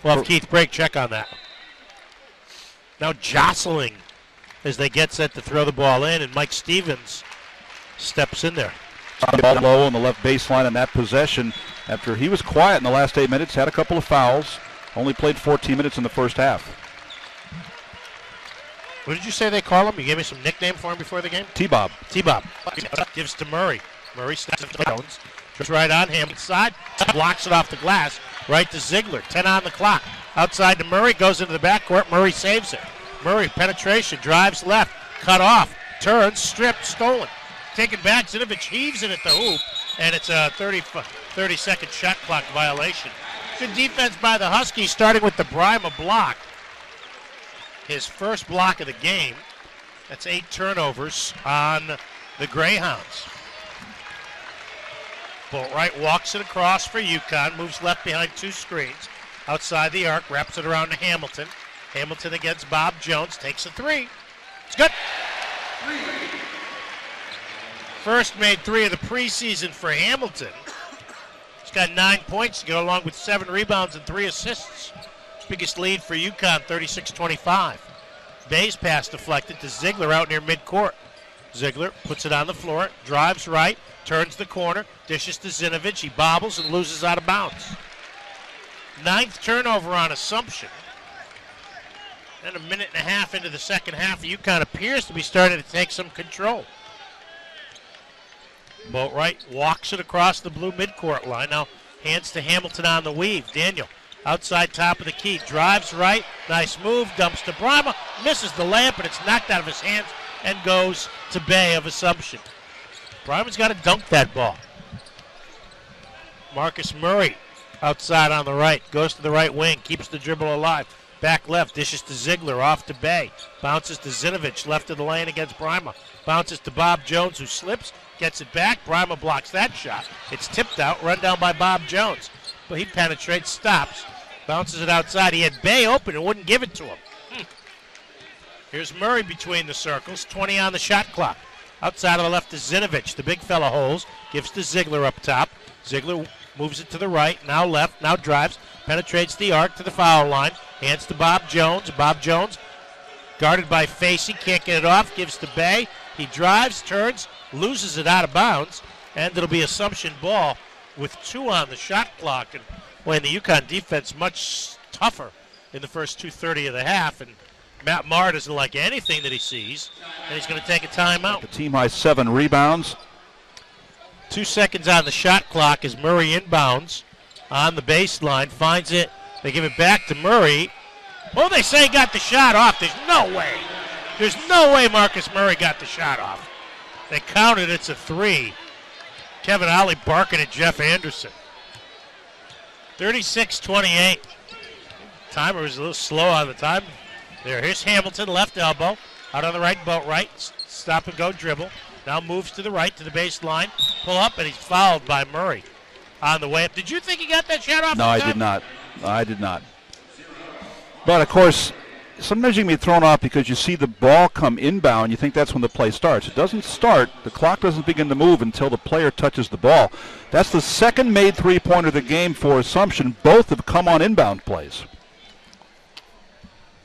We'll have Keith Brake check on that. Now jostling as they get set to throw the ball in, and Mike Stevens steps in there. Ball low on the left baseline in that possession after he was quiet in the last 8 minutes, had a couple of fouls, only played 14 minutes in the first half. What did you say they call him? You gave me some nickname for him before the game? T-Bob. T-Bob. Gives to Murray. Murray steps to Jones. Goes right on Hamilton's side. Blocks it off the glass. Right to Ziegler. 10 on the clock. Outside to Murray. Goes into the backcourt. Murray saves it. Murray penetration. Drives left. Cut off. Turns. Stripped. Stolen. Taken back. Zinovich heaves it at the hoop. And it's a 30-second shot clock violation. Good defense by the Huskies, starting with the Brima block. His first block of the game. That's 8 turnovers on the Greyhounds. Boatwright walks it across for UConn, moves left behind 2 screens. Outside the arc, wraps it around to Hamilton. Hamilton against Bob Jones, takes a 3. It's good. First made 3 of the preseason for Hamilton. He's got 9 points to go along with 7 rebounds and 3 assists. Biggest lead for UConn, 36-25. Bay's pass deflected to Ziegler out near midcourt. Ziegler puts it on the floor, drives right, turns the corner, dishes to Zinovich. He bobbles and loses out of bounds. 9th turnover on Assumption. And a minute and a half into the second half, UConn appears to be starting to take some control. Boatwright walks it across the blue midcourt line. Now hands to Hamilton on the weave. Daniel outside top of the key. Drives right. Nice move. Dumps to Brima. Misses the layup, and it's knocked out of his hands and goes to Bay of Assumption. Brima's got to dunk that ball. Marcus Murray outside on the right. Goes to the right wing. Keeps the dribble alive. Back left. Dishes to Ziegler. Off to Bay. Bounces to Zinovich. Left of the lane against Brima. Bounces to Bob Jones, who slips. Gets it back. Brima blocks that shot. It's tipped out. Run down by Bob Jones. But he penetrates. Stops. Bounces it outside. He had Bay open and wouldn't give it to him. Here's Murray between the circles. 20 on the shot clock. Outside of the left is Zinovich. The big fella holds. Gives to Ziegler up top. Ziegler moves it to the right. Now left. Now drives. Penetrates the arc to the foul line. Hands to Bob Jones. Bob Jones guarded by Facey. Can't get it off. Gives to Bay. He drives, turns, loses it out of bounds. And it'll be Assumption ball with 2 on the shot clock. And playing the UConn defense much tougher in the first 2:30 of the half. And Matt Maher doesn't like anything that he sees. And he's going to take a timeout. The team high 7 rebounds. 2 seconds on the shot clock as Murray inbounds on the baseline. Finds it. They give it back to Murray. Oh, they say he got the shot off. There's no way. There's no way Marcus Murray got the shot off. They counted. It's a 3. Kevin Ollie barking at Jeff Anderson. 36-28. Timer was a little slow on the time. There, here's Hamilton, left elbow. Out on the right, Boatwright. Stop and go dribble. Now moves to the right to the baseline. Pull up, and he's fouled by Murray on the way up. Did you think he got that shot off? No, I did not. I did not. But, of course, sometimes you can be thrown off because you see the ball come inbound. You think that's when the play starts. It doesn't start. The clock doesn't begin to move until the player touches the ball. That's the second made three-pointer of the game for Assumption. Both have come on inbound plays.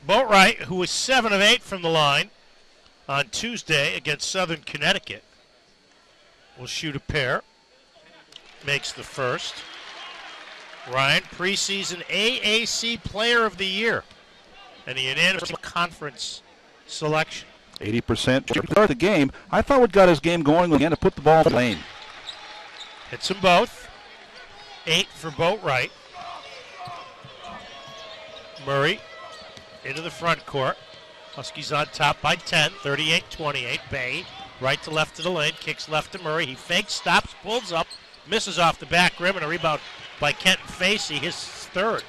Boatwright, who was 7 of 8 from the line on Tuesday against Southern Connecticut, will shoot a pair. Makes the first. Ryan, preseason AAC Player of the Year and a unanimous conference selection. 80% to start the game. I thought what got his game going again to put the ball in the lane. Hits them both. 8 for Boatwright. Murray into the front court. Huskies on top by 10, 38-28. Bay, right to left of the lane, kicks left to Murray. He fakes, stops, pulls up, misses off the back rim, and a rebound by Kenton Facey, his third.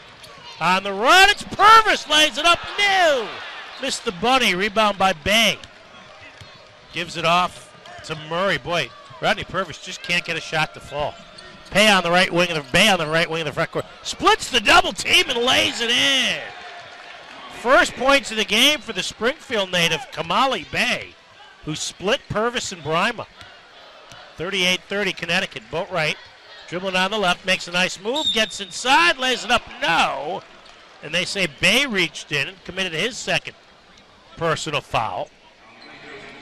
On the run, it's Purvis, lays it up, no! Missed the bunny, rebound by Bay. Gives it off to Murray. Boy, Rodney Purvis just can't get a shot to fall. Bay on the right wing of the front court. Splits the double team and lays it in. First points of the game for the Springfield native, Kamali Bay, who split Purvis and Brima. 38-30 Connecticut. Boatwright dribbling on the left, makes a nice move, gets inside, lays it up, no. And they say Bay reached in and committed his second personal foul.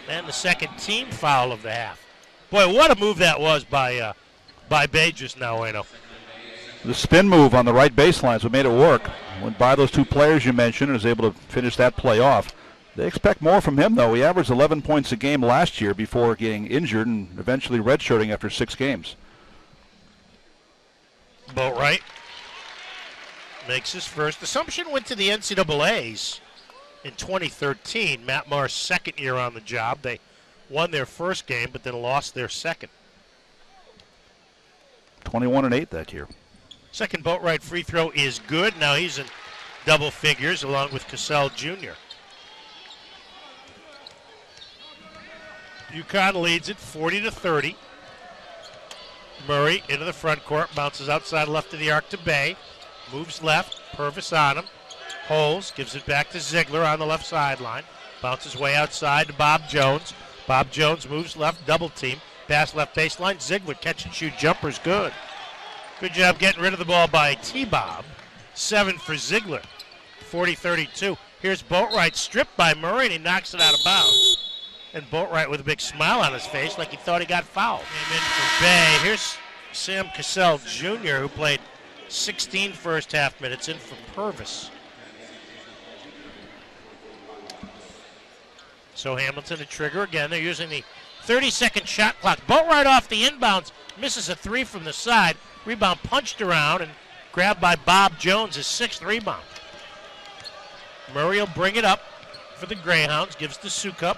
And the second team foul of the half. Boy, what a move that was by Bay just now, Wayno. The spin move on the right baseline is what made it work. Went by those two players you mentioned and was able to finish that play off. They expect more from him, though. He averaged 11 points a game last year before getting injured and eventually redshirting after 6 games. Boatwright makes his first. Assumption went to the NCAAs in 2013. Matt Maher's second year on the job. They won their first game, but then lost their second. 21-8 that year. Second Boatwright free throw is good. Now he's in double figures along with Cassell Jr. UConn leads it 40-30. Murray into the front court, bounces outside left of the arc to Bay. Moves left, Purvis on him. Holds, gives it back to Ziegler on the left sideline. Bounces way outside to Bob Jones. Bob Jones moves left, double team. Pass left baseline, Ziegler catch and shoot jumper's good. Good job getting rid of the ball by T-Bob. 7 for Ziegler, 40-32. Here's Boatwright stripped by Murray, and he knocks it out of bounds. And Boatwright with a big smile on his face like he thought he got fouled. Came in for Bay. Here's Sam Cassell Jr., who played 16 first half minutes in for Purvis. So Hamilton to trigger again. They're using the 30-second shot clock. Boatwright off the inbounds. Misses a three from the side. Rebound punched around and grabbed by Bob Jones, his sixth rebound. Murray will bring it up for the Greyhounds. Gives to Sukup.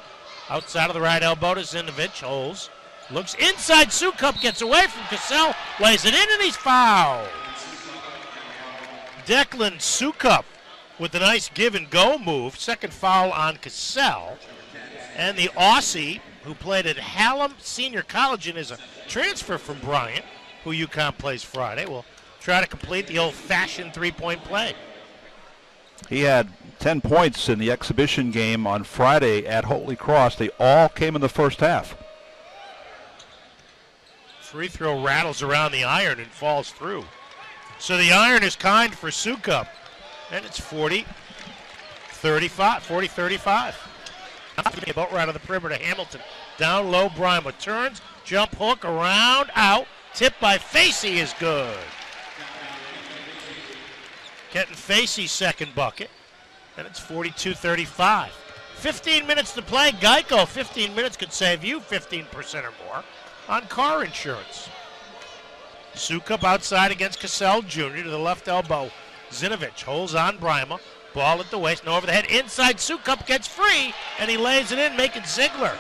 Outside of the right elbow to Zinovich. Holds. Looks inside. Sukup gets away from Cassell. Lays it in and he's fouled. Declan Sukup with a nice give and go move. Second foul on Cassell. And the Aussie, who played at Hallam Senior College and is a transfer from Bryant, who UConn plays Friday, will try to complete the old-fashioned three-point play. He had 10 points in the exhibition game on Friday at Holy Cross. They all came in the first half. Free throw rattles around the iron and falls through. So the iron is kind for Sukup. And it's 40-35. About right on the perimeter to Hamilton. Down low, Bryma turns, jump hook, around, out. Tipped by Facey is good. Getting Facey's second bucket. And it's 42-35. 15 minutes to play. Geico, 15 minutes could save you 15% or more on car insurance. Sukup outside against Cassell Jr. to the left elbow. Zinovich holds on Bryma. Ball at the waist, no over the head. Inside, Sukup gets free, and he lays it in, making Ziegler.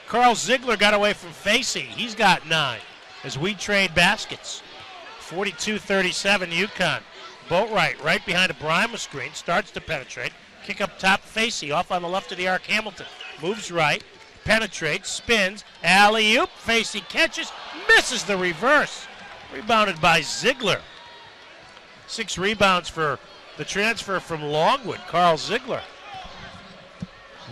Carl Ziegler got away from Facey. He's got 9 as we trade baskets. 42-37 UConn. Boatwright right behind a Bryma screen, starts to penetrate. Kick up top, Facey off on the left of the arc. Hamilton moves right, penetrates, spins, alley-oop. Facey catches, misses the reverse. Rebounded by Ziegler. 6 rebounds for the transfer from Longwood, Carl Ziegler.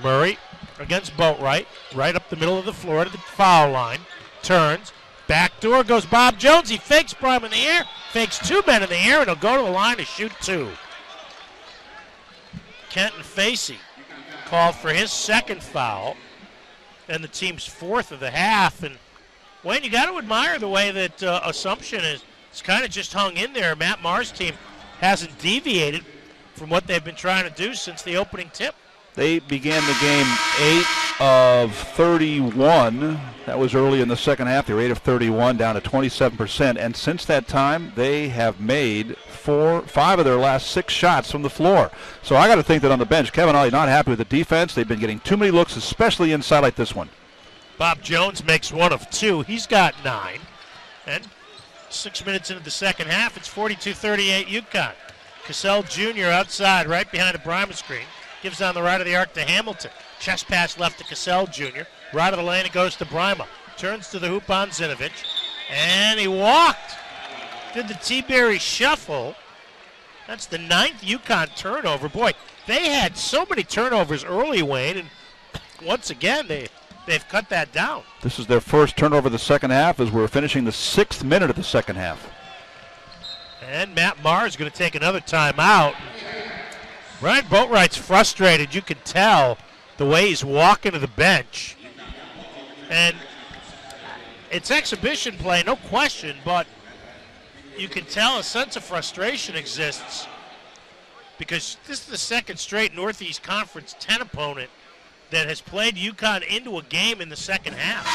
Murray against Boatwright, right up the middle of the floor to the foul line. Turns, backdoor goes Bob Jones. He fakes Bryma in the air, fakes 2 men in the air, and he'll go to the line to shoot 2. Kenton Facey called for his second foul and the team's 4th of the half. And Wayne, you got to admire the way that Assumption is kind of just hung in there. Matt Maher's team hasn't deviated from what they've been trying to do since the opening tip. They began the game 8 of 31. That was early in the second half. They were 8 of 31, down to 27%. And since that time, they have made 5 of their last 6 shots from the floor. So I got to think that on the bench, Kevin Ollie not happy with the defense. They've been getting too many looks, especially inside like this one. Bob Jones makes 1 of 2. He's got 9. And 6 minutes into the second half, it's 42-38 UConn. Cassell Jr. outside, right behind a Bryma screen. Gives on the right of the arc to Hamilton. Chest pass left to Cassell Jr. Right of the lane, it goes to Bryma. Turns to the hoop on Zinovich. And he walked. Did the T-Berry shuffle. That's the 9th UConn turnover. Boy, they had so many turnovers early, Wayne, and once again, they've cut that down. This is their first turnover of the second half as we're finishing the 6th minute of the second half. And Matt Maher is going to take another timeout. Ryan Boatwright's frustrated. You can tell the way he's walking to the bench. And it's exhibition play, no question, but you can tell a sense of frustration exists because this is the second straight Northeast Conference 10 opponent that has played UConn into a game in the second half.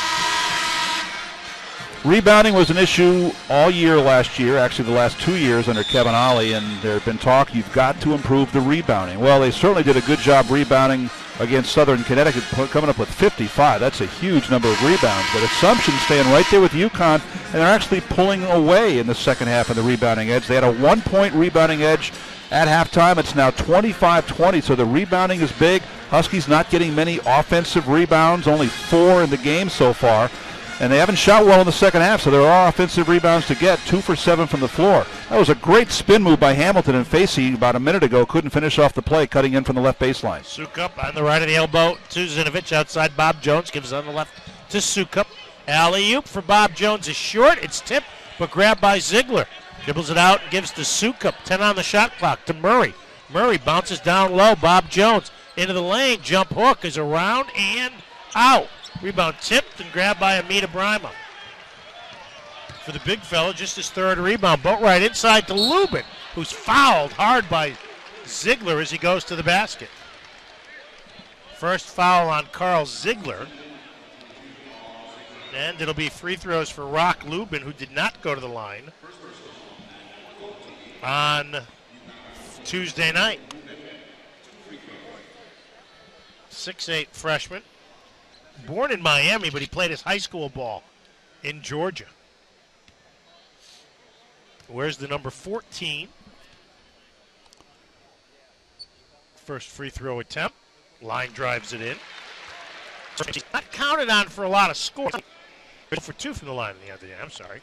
Rebounding was an issue all year last year, actually the last 2 years under Kevin Ollie, and there had been talk you've got to improve the rebounding. Well, they certainly did a good job rebounding against Southern Connecticut, coming up with 55. That's a huge number of rebounds, but Assumption staying right there with UConn, and they're actually pulling away in the second half of the rebounding edge. They had a 1-point rebounding edge at halftime. It's now 25-20, so the rebounding is big. Huskies not getting many offensive rebounds, only 4 in the game so far. And they haven't shot well in the second half, so there are offensive rebounds to get. 2 for 7 from the floor. That was a great spin move by Hamilton, and Facey about a minute ago couldn't finish off the play, cutting in from the left baseline. Sukup on the right of the elbow to Zinovich. Outside Bob Jones gives on the left to Sukup. Alley-oop for Bob Jones is short. It's tipped, but grabbed by Ziegler. Dribbles it out and gives to Sukup. 10 on the shot clock to Murray. Murray bounces down low. Bob Jones into the lane. Jump hook is around and out. Rebound tipped and grabbed by Amita Bryma. For the big fella, just his 3rd rebound. Boatwright inside to Lubin, who's fouled hard by Ziegler as he goes to the basket. First foul on Carl Ziegler. And it'll be free throws for Rock Lubin, who did not go to the line on Tuesday night. 6'8" freshman. Born in Miami, but he played his high school ball in Georgia. Where's the number 14? First free throw attempt. Line drives it in. Not counted on for a lot of scores. For 2 from the line in the other end. I'm sorry.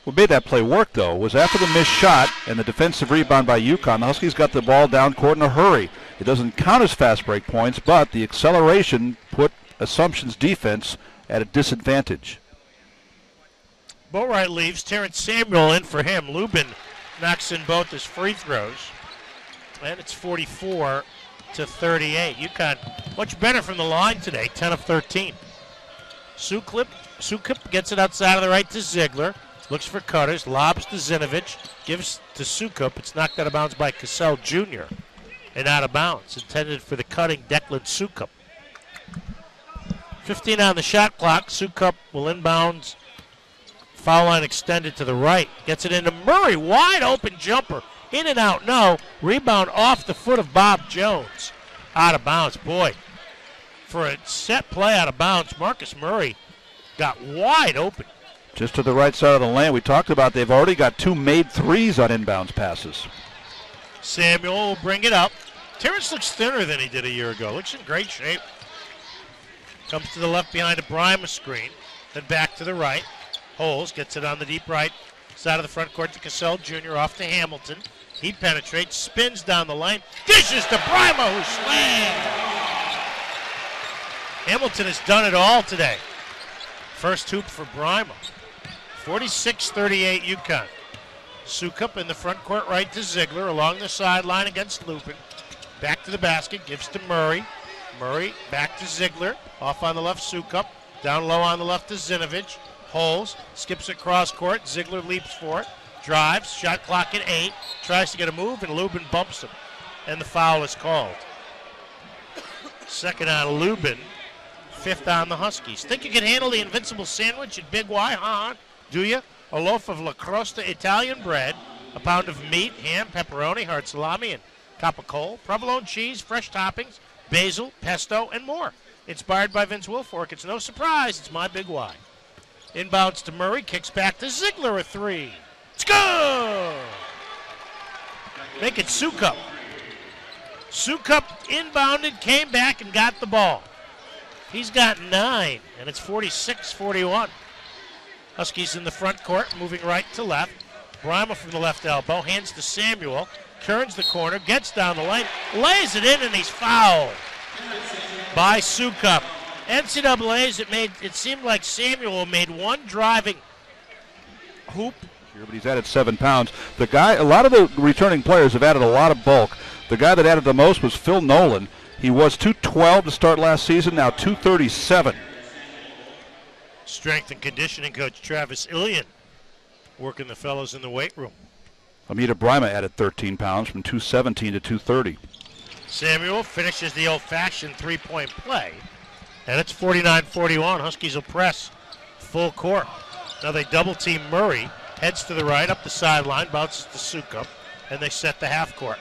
What made that play work, though, was after the missed shot and the defensive rebound by UConn, the Huskies got the ball down court in a hurry. It doesn't count as fast break points, but the acceleration put Assumption's defense at a disadvantage. Boatwright leaves. Terrence Samuel in for him. Lubin knocks in both his free throws. And it's 44-38. UConn much better from the line today, 10 of 13. Sukup gets it outside of the right to Ziegler. Looks for cutters, lobs to Zinovich, gives to Sukup. It's knocked out of bounds by Cassell Jr. and out of bounds. Intended for the cutting Declan Sukup. 15 on the shot clock. Sukup will inbounds. Foul line extended to the right. Gets it into Murray. Wide open jumper. In and out, no. Rebound off the foot of Bob Jones. Out of bounds. Boy, for a set play out of bounds, Marcus Murray got wide open. Just to the right side of the lane. We talked about they've already got 2 made threes on inbounds passes. Samuel will bring it up. Terrence looks thinner than he did a year ago. Looks in great shape. Comes to the left behind a Brima screen. Then back to the right. Holes gets it on the deep right side of the front court to Cassell Jr. Off to Hamilton. He penetrates, spins down the lane. Dishes to Brima, who slams. Hamilton has done it all today. First hoop for Brima. 46-38 UConn. Sukup in the front court right to Ziegler along the sideline against Lupin. Back to the basket, gives to Murray. Murray back to Ziegler. Off on the left, Sukup. Down low on the left to Zinovich. Holes, skips it cross court. Ziegler leaps for it. Drives, shot clock at 8. Tries to get a move, and Lubin bumps him. And the foul is called. Second on Lubin. 5th on the Huskies. Think you can handle the invincible sandwich at Big Y, huh? Do you? A loaf of La Crosta Italian bread, a pound of meat, ham, pepperoni, hard salami, and capicola, provolone cheese, fresh toppings, basil, pesto, and more. Inspired by Vince Wilfork, it's no surprise, it's my Big Y. Inbounds to Murray, kicks back to Ziegler, a 3. It's good! Make it Sukup. Sukup inbounded, came back, and got the ball. He's got 9, and it's 46-41. Huskies in the front court, moving right to left. Brima from the left elbow, hands to Samuel, turns the corner, gets down the lane, lays it in, and he's fouled by Sukup. NCAA's, it seemed like Samuel made one driving hoop. But he's added 7 pounds. A lot of the returning players have added a lot of bulk. The guy that added the most was Phil Nolan. He was 212 to start last season, now 237. Strength and conditioning coach Travis Illian working the fellows in the weight room. Amita Brima added 13 pounds from 217 to 230. Samuel finishes the old-fashioned three-point play, and it's 49-41. Huskies will press full court. Now they double-team Murray, heads to the right, up the sideline, bounces to Sukup, and they set the half court.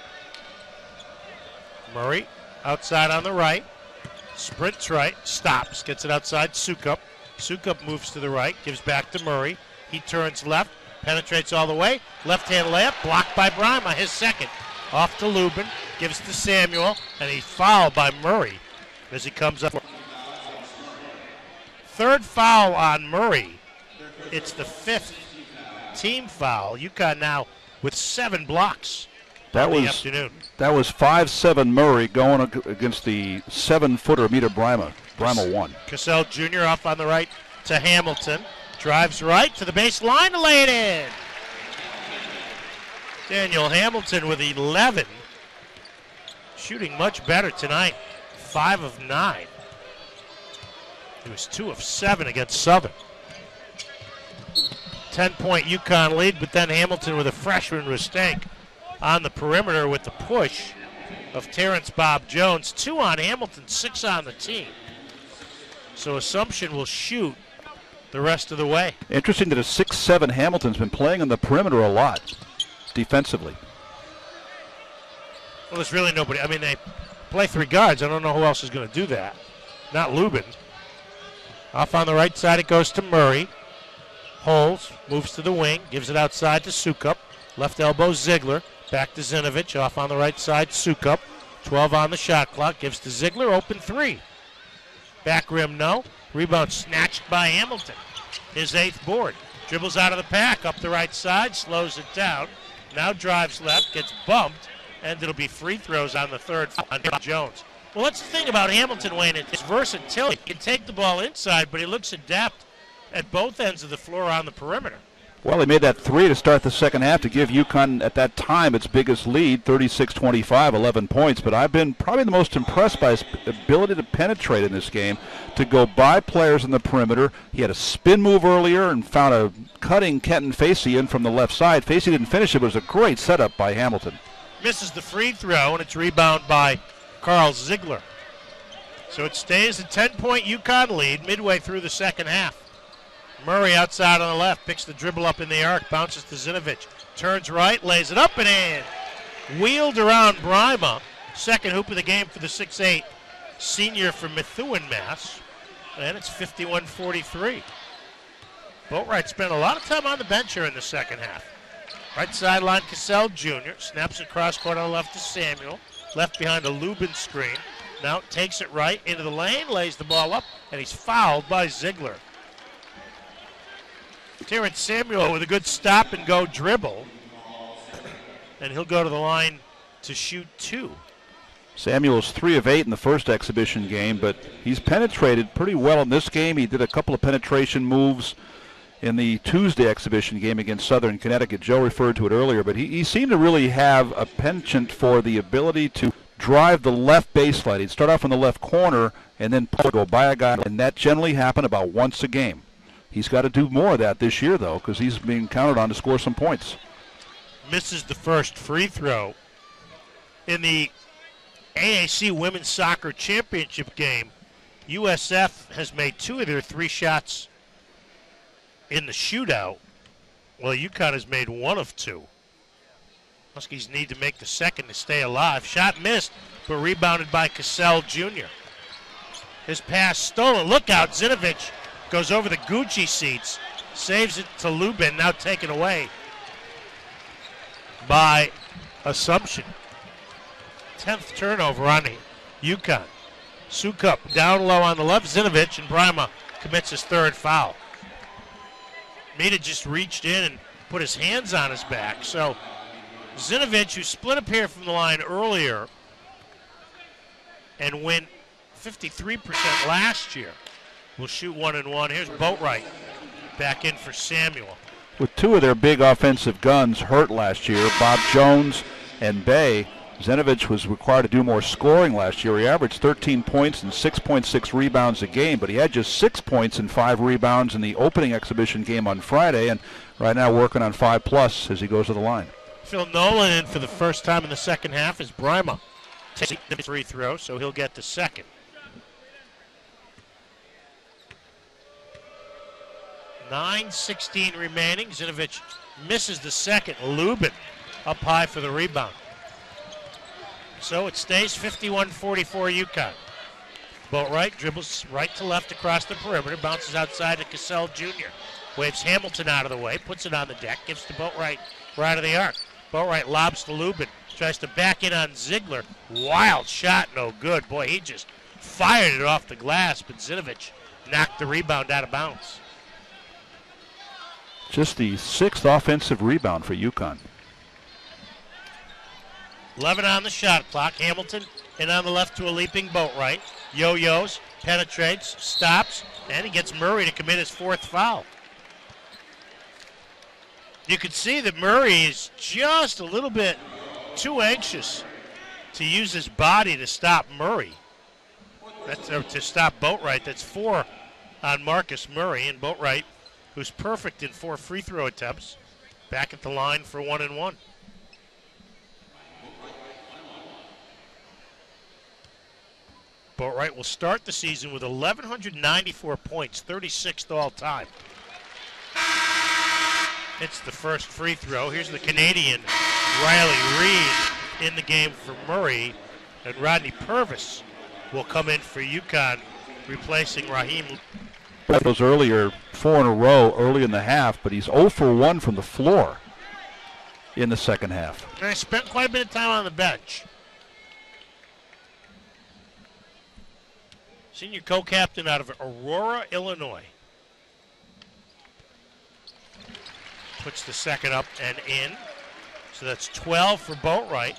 Murray outside on the right, sprints right, stops, gets it outside Sukup. Sukup moves to the right, gives back to Murray. He turns left, penetrates all the way. Left-hand layup, blocked by Brima, his second. Off to Lubin, gives to Samuel, and he's fouled by Murray as he comes up. Third foul on Murray. It's the 5th team foul. UConn now with 7 blocks in the afternoon. That was 5'7" Murray going against the 7-footer Amita Brima. Brima won. Cassell Jr. off on the right to Hamilton. Drives right to the baseline to lay it in. Daniel Hamilton with 11. Shooting much better tonight. 5 of 9. He was 2 of 7 against Southern. 10-point UConn lead, but then Hamilton with a freshman mistake on the perimeter with the push of Terrence Bob Jones. 2 on Hamilton, 6 on the team. So Assumption will shoot the rest of the way. Interesting that a 6'7" Hamilton's been playing on the perimeter a lot defensively. Well, there's really nobody. I mean, they play 3 guards. I don't know who else is going to do that. Not Lubin. Off on the right side, it goes to Murray. Holds, moves to the wing, gives it outside to Sukup. Left elbow, Ziegler. Back to Zinovich. Off on the right side, Sukup. 12 on the shot clock. Gives to Ziegler. Open 3. Back rim, no. Rebound snatched by Hamilton. His 8th board. Dribbles out of the pack. Up the right side. Slows it down. Now drives left. Gets bumped. And it'll be free throws on the 3rd on Jones. Well, that's the thing about Hamilton, Wayne. It's versatility. He can take the ball inside, but he looks adept at both ends of the floor on the perimeter. Well, he made that 3 to start the second half to give UConn at that time its biggest lead, 36-25, 11 points. But I've been probably the most impressed by his ability to penetrate in this game, to go by players in the perimeter. He had a spin move earlier and found a cutting Kenton Facey in from the left side. Facey didn't finish it, but it was a great setup by Hamilton. Misses the free throw, and it's rebound by Carl Ziegler. So it stays a 10-point UConn lead midway through the second half. Murray outside on the left, picks the dribble up in the arc, bounces to Zinovich. Turns right, lays it up and in. Wheeled around Brima. Second hoop of the game for the 6'8" senior from Methuen, Mass. And it's 51-43. Boatwright spent a lot of time on the bench here in the second half. Right sideline, Cassell Jr. Snaps it cross court on the left to Samuel. Left behind a Lubin screen. Now takes it right into the lane, lays the ball up, and he's fouled by Ziegler. Terrence Samuel with a good stop-and-go dribble. And he'll go to the line to shoot 2. Samuel's 3 of 8 in the first exhibition game, but he's penetrated pretty well in this game. He did a couple of penetration moves in the Tuesday exhibition game against Southern Connecticut. Joe referred to it earlier, but he seemed to really have a penchant for the ability to drive the left baseline. He'd start off in the left corner and then go by a guy, and that generally happened about once a game. He's got to do more of that this year, though, because he's being counted on to score some points. Misses the first free throw. In the AAC Women's Soccer Championship game, USF has made 2 of their 3 shots in the shootout. Well, UConn has made 1 of 2. Huskies need to make the second to stay alive. Shot missed, but rebounded by Cassell Jr. His pass stolen. Look out, Zinovich goes over the Gucci seats, saves it to Lubin, now taken away by Assumption. 10th turnover on UConn. Sukup down low on the left, Zinovich, and Brima commits his 3rd foul. Mita just reached in and put his hands on his back. So Zinovich, who split up here from the line earlier and went 53% last year, will shoot 1 and 1. Here's Boatwright back in for Samuel. With 2 of their big offensive guns hurt last year, Bob Jones and Bay, Zinovich was required to do more scoring last year. He averaged 13 points and 6.6 rebounds a game, but he had just 6 points and 5 rebounds in the opening exhibition game on Friday, and right now working on 5+ as he goes to the line. Phil Nolan in for the first time in the second half as Brima takes the free throw, so he'll get the second. 9:16 remaining. Zinovich misses the second. Lubin up high for the rebound. So it stays 51-44 UConn. Boatwright dribbles right to left across the perimeter, bounces outside to Cassell Jr. Waves Hamilton out of the way, puts it on the deck, gives to Boatwright right of the arc. Boatwright lobs to Lubin, tries to back in on Ziegler. Wild shot, no good. Boy, he just fired it off the glass, but Zinovich knocked the rebound out of bounds. Just the 6th offensive rebound for UConn. 11 on the shot clock. Hamilton and on the left to a leaping Boatwright. Yo-yos, penetrates, stops, and he gets Murray to commit his 4th foul. You can see that Murray is just a little bit too anxious to use his body to stop Murray. That's to stop Boatwright. That's 4 on Marcus Murray, and Boatwright, who's perfect in 4 free throw attempts, back at the line for 1 and 1. Boatwright will start the season with 1,194 points, 36th all time. It's the first free throw. Here's the Canadian Riley Reed in the game for Murray, and Rodney Purvis will come in for UConn, replacing Raheem. Those earlier 4 in a row early in the half, but he's 0 for 1 from the floor in the second half. And I spent quite a bit of time on the bench. Senior co-captain out of Aurora, Illinois. Puts the second up and in. So that's 12 for Boatwright.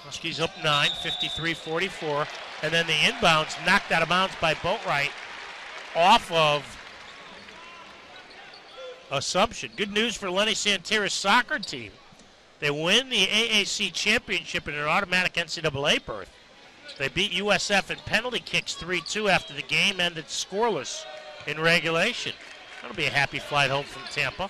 Huskies up 9, 53-44. And then the inbounds knocked out of bounds by Boatwright off of Assumption. Good news for Lenny Santera's soccer team. They win the AAC championship in an automatic NCAA berth. They beat USF in penalty kicks 3-2 after the game ended scoreless in regulation. That'll be a happy flight home from Tampa.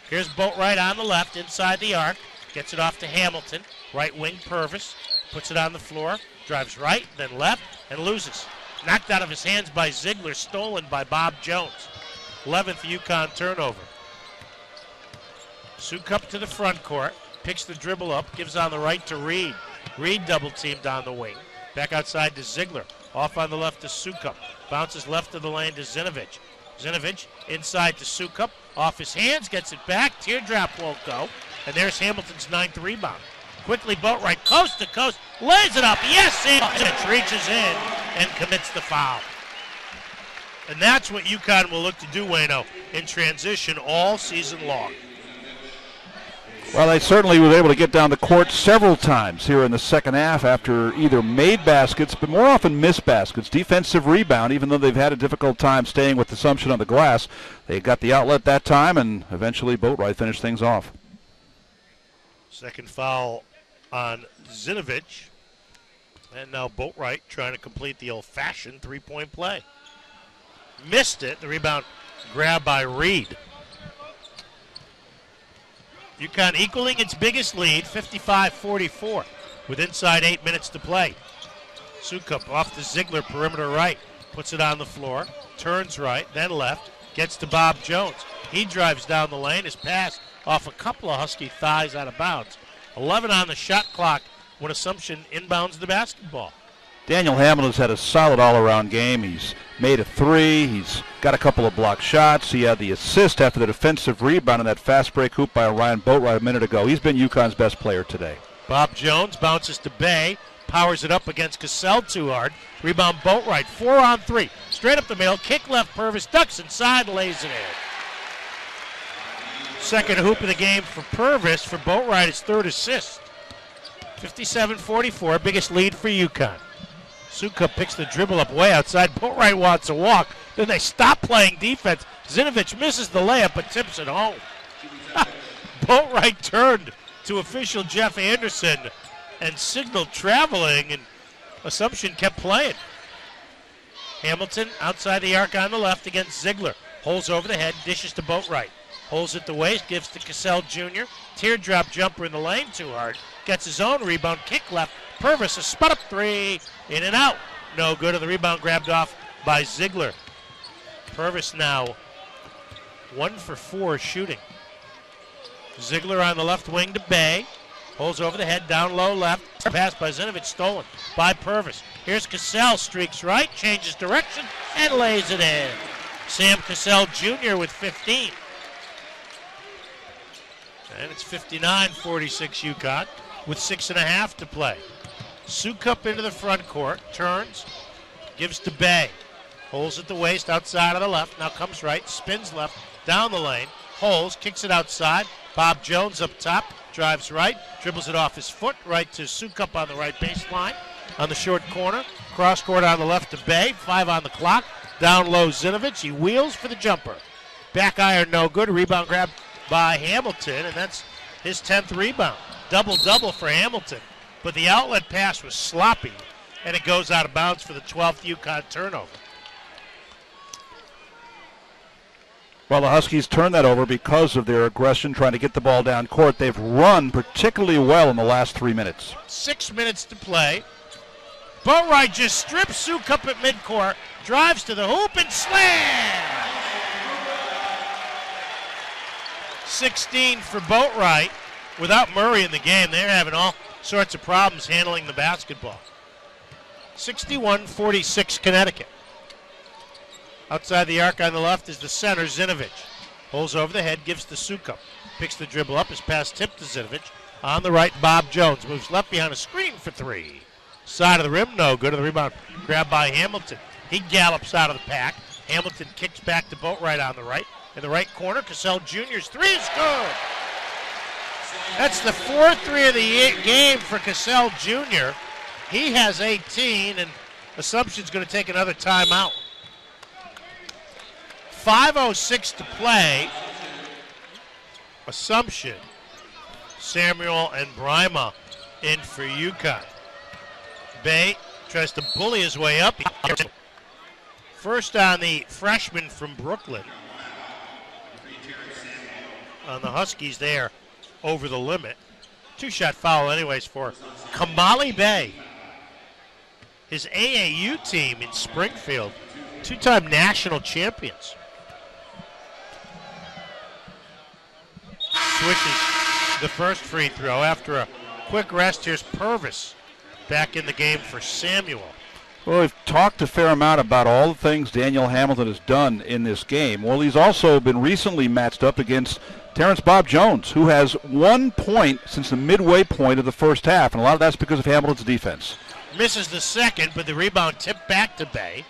Here's Boatwright on the left, inside the arc. Gets it off to Hamilton. Right wing Purvis. Puts it on the floor. Drives right, then left, and loses. Knocked out of his hands by Ziegler. Stolen by Bob Jones. 11th UConn turnover. Sukup to the front court. Picks the dribble up. Gives on the right to Reed. Reed double teamed on the wing. Back outside to Ziegler. Off on the left to Sukup. Bounces left of the lane to Zinovich. Zinovich inside to Sukup. Off his hands, gets it back. Teardrop won't go. And there's Hamilton's 9th rebound. Quickly Boatwright, coast to coast, lays it up. Yes, Zinovich reaches in and commits the foul. And that's what UConn will look to do, Wayno, in transition all season long. Well, they certainly were able to get down the court several times here in the second half after either made baskets, but more often missed baskets. Defensive rebound, even though they've had a difficult time staying with Assumption on the glass. They got the outlet that time, and eventually Boatwright finished things off. Second foul on Zinovich. And now Boatwright trying to complete the old-fashioned three-point play. Missed it. The rebound grabbed by Reed. UConn equaling its biggest lead, 55-44, with inside 8 minutes to play. Sukup off the Ziegler, perimeter right, puts it on the floor, turns right, then left, gets to Bob Jones. He drives down the lane, his pass off a couple of Husky thighs out of bounds. 11 on the shot clock when Assumption inbounds the basketball. Daniel Hamilton's had a solid all-around game. He's made a three. He's got a couple of block shots. He had the assist after the defensive rebound in that fast break hoop by Ryan Boatwright a minute ago. He's been UConn's best player today. Bob Jones bounces to Bay, powers it up against Cassell too hard. Rebound Boatwright, 4 on 3. Straight up the middle, kick left, Purvis ducks inside, lays it in. Second hoop of the game for Purvis. For Boatwright, his third assist. 57-44, biggest lead for UConn. Sukup picks the dribble up way outside. Boatwright wants a walk. Then they stop playing defense. Zinovich misses the layup but tips it home. Boatwright turned to official Jeff Anderson and signaled traveling, and Assumption kept playing. Hamilton outside the arc on the left against Ziegler. Holds over the head, dishes to Boatwright. Holds at the waist, gives to Cassell Jr. Teardrop jumper in the lane too hard. Gets his own rebound, kick left. Purvis, a spot-up three, in and out. No good, and the rebound grabbed off by Ziegler. Purvis now 1 for 4 shooting. Ziegler on the left wing to Bay. Holds over the head, down low left. Pass by Zinovich, stolen by Purvis. Here's Cassell, streaks right, changes direction, and lays it in. Sam Cassell Jr. with 15. And it's 59-46 UConn with 6.5 to play. Sukup into the front court, turns, gives to Bay. Holds at the waist, outside of the left, now comes right, spins left, down the lane, holds, kicks it outside. Bob Jones up top, drives right, dribbles it off his foot, right to Sukup on the right baseline. On the short corner, cross court on the left to Bay, 5 on the clock. Down low Zinovich, he wheels for the jumper. Back iron no good, rebound grab by Hamilton, and that's his 10th rebound. Double-double for Hamilton. But the outlet pass was sloppy, and it goes out of bounds for the 12th UConn turnover. Well, the Huskies turned that over because of their aggression trying to get the ball down court. They've run particularly well in the last 3 minutes. 6 minutes to play. Boatwright just strips Sukup at midcourt, drives to the hoop and slam! 16 for Boatwright. Without Murray in the game, they're having all sorts of problems handling the basketball. 61-46 Connecticut. Outside the arc on the left is the center, Zinovich. Pulls over the head, gives to Sukup. Picks the dribble up, his pass tipped to Zinovich. On the right, Bob Jones moves left behind a screen for three. Side of the rim, no good. The rebound grabbed by Hamilton. He gallops out of the pack. Hamilton kicks back to Boatwright on the right. In the right corner, Cassell Jr.'s three is good. That's the fourth three of the game for Cassell Jr. He has 18, and Assumption's going to take another timeout. 5:06 to play. Assumption, Samuel, and Brima in for UConn. Bay tries to bully his way up. First on the freshman from Brooklyn. On the Huskies there over the limit. Two-shot foul anyways for Kamali Bay. His AAU team in Springfield, two-time national champions. Swishes the first free throw after a quick rest. Here's Purvis back in the game for Samuel. Well, we've talked a fair amount about all the things Daniel Hamilton has done in this game. Well, he's also been recently matched up against Terrence Bob Jones, who has 1 point since the midway point of the first half, and a lot of that's because of Hamilton's defense. Misses the second, but the rebound tipped back to Bay.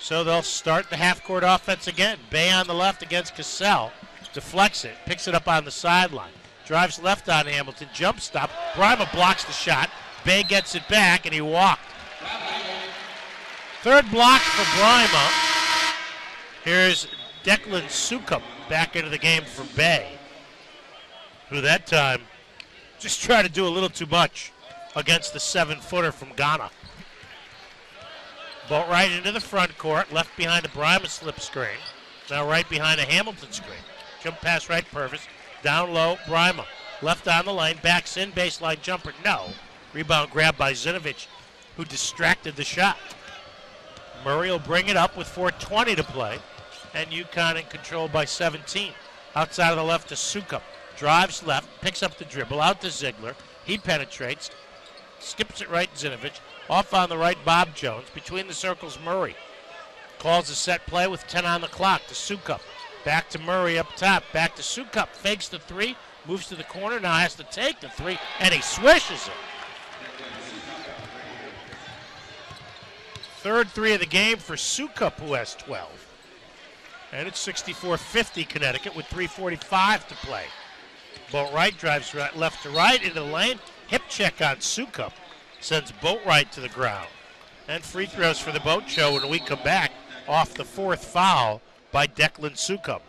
So they'll start the half-court offense again. Bay on the left against Cassell. Deflects it, picks it up on the sideline. Drives left on Hamilton, jump stop. Brima blocks the shot. Bay gets it back, and he walked. Third block for Brima. Here's Declan Sukup back into the game for Bay, who that time just tried to do a little too much against the 7-footer from Ghana. Boatwright into the front court, left behind a Brima slip screen. Now right behind a Hamilton screen. Jump pass right, Purvis. Down low, Brima. Left on the lane, backs in, baseline jumper, no. Rebound grabbed by Zinovich, who distracted the shot. Murray will bring it up with 4:20 to play, and UConn in control by 17. Outside of the left to Sukup. Drives left, picks up the dribble, out to Ziegler. He penetrates, skips it right, Zinovich. Off on the right, Bob Jones. Between the circles, Murray. Calls a set play with 10 on the clock to Sukup. Back to Murray up top, back to Sukup. Fakes the three, moves to the corner, now has to take the three, and he swishes it. Third three of the game for Sukup, who has 12. And it's 64-50 Connecticut with 3:45 to play. Boatwright drives left to right into the lane. Hip check on Sukup. Sends Boatwright to the ground. And free throws for the Boat Show when we come back off the fourth foul by Declan Sukup.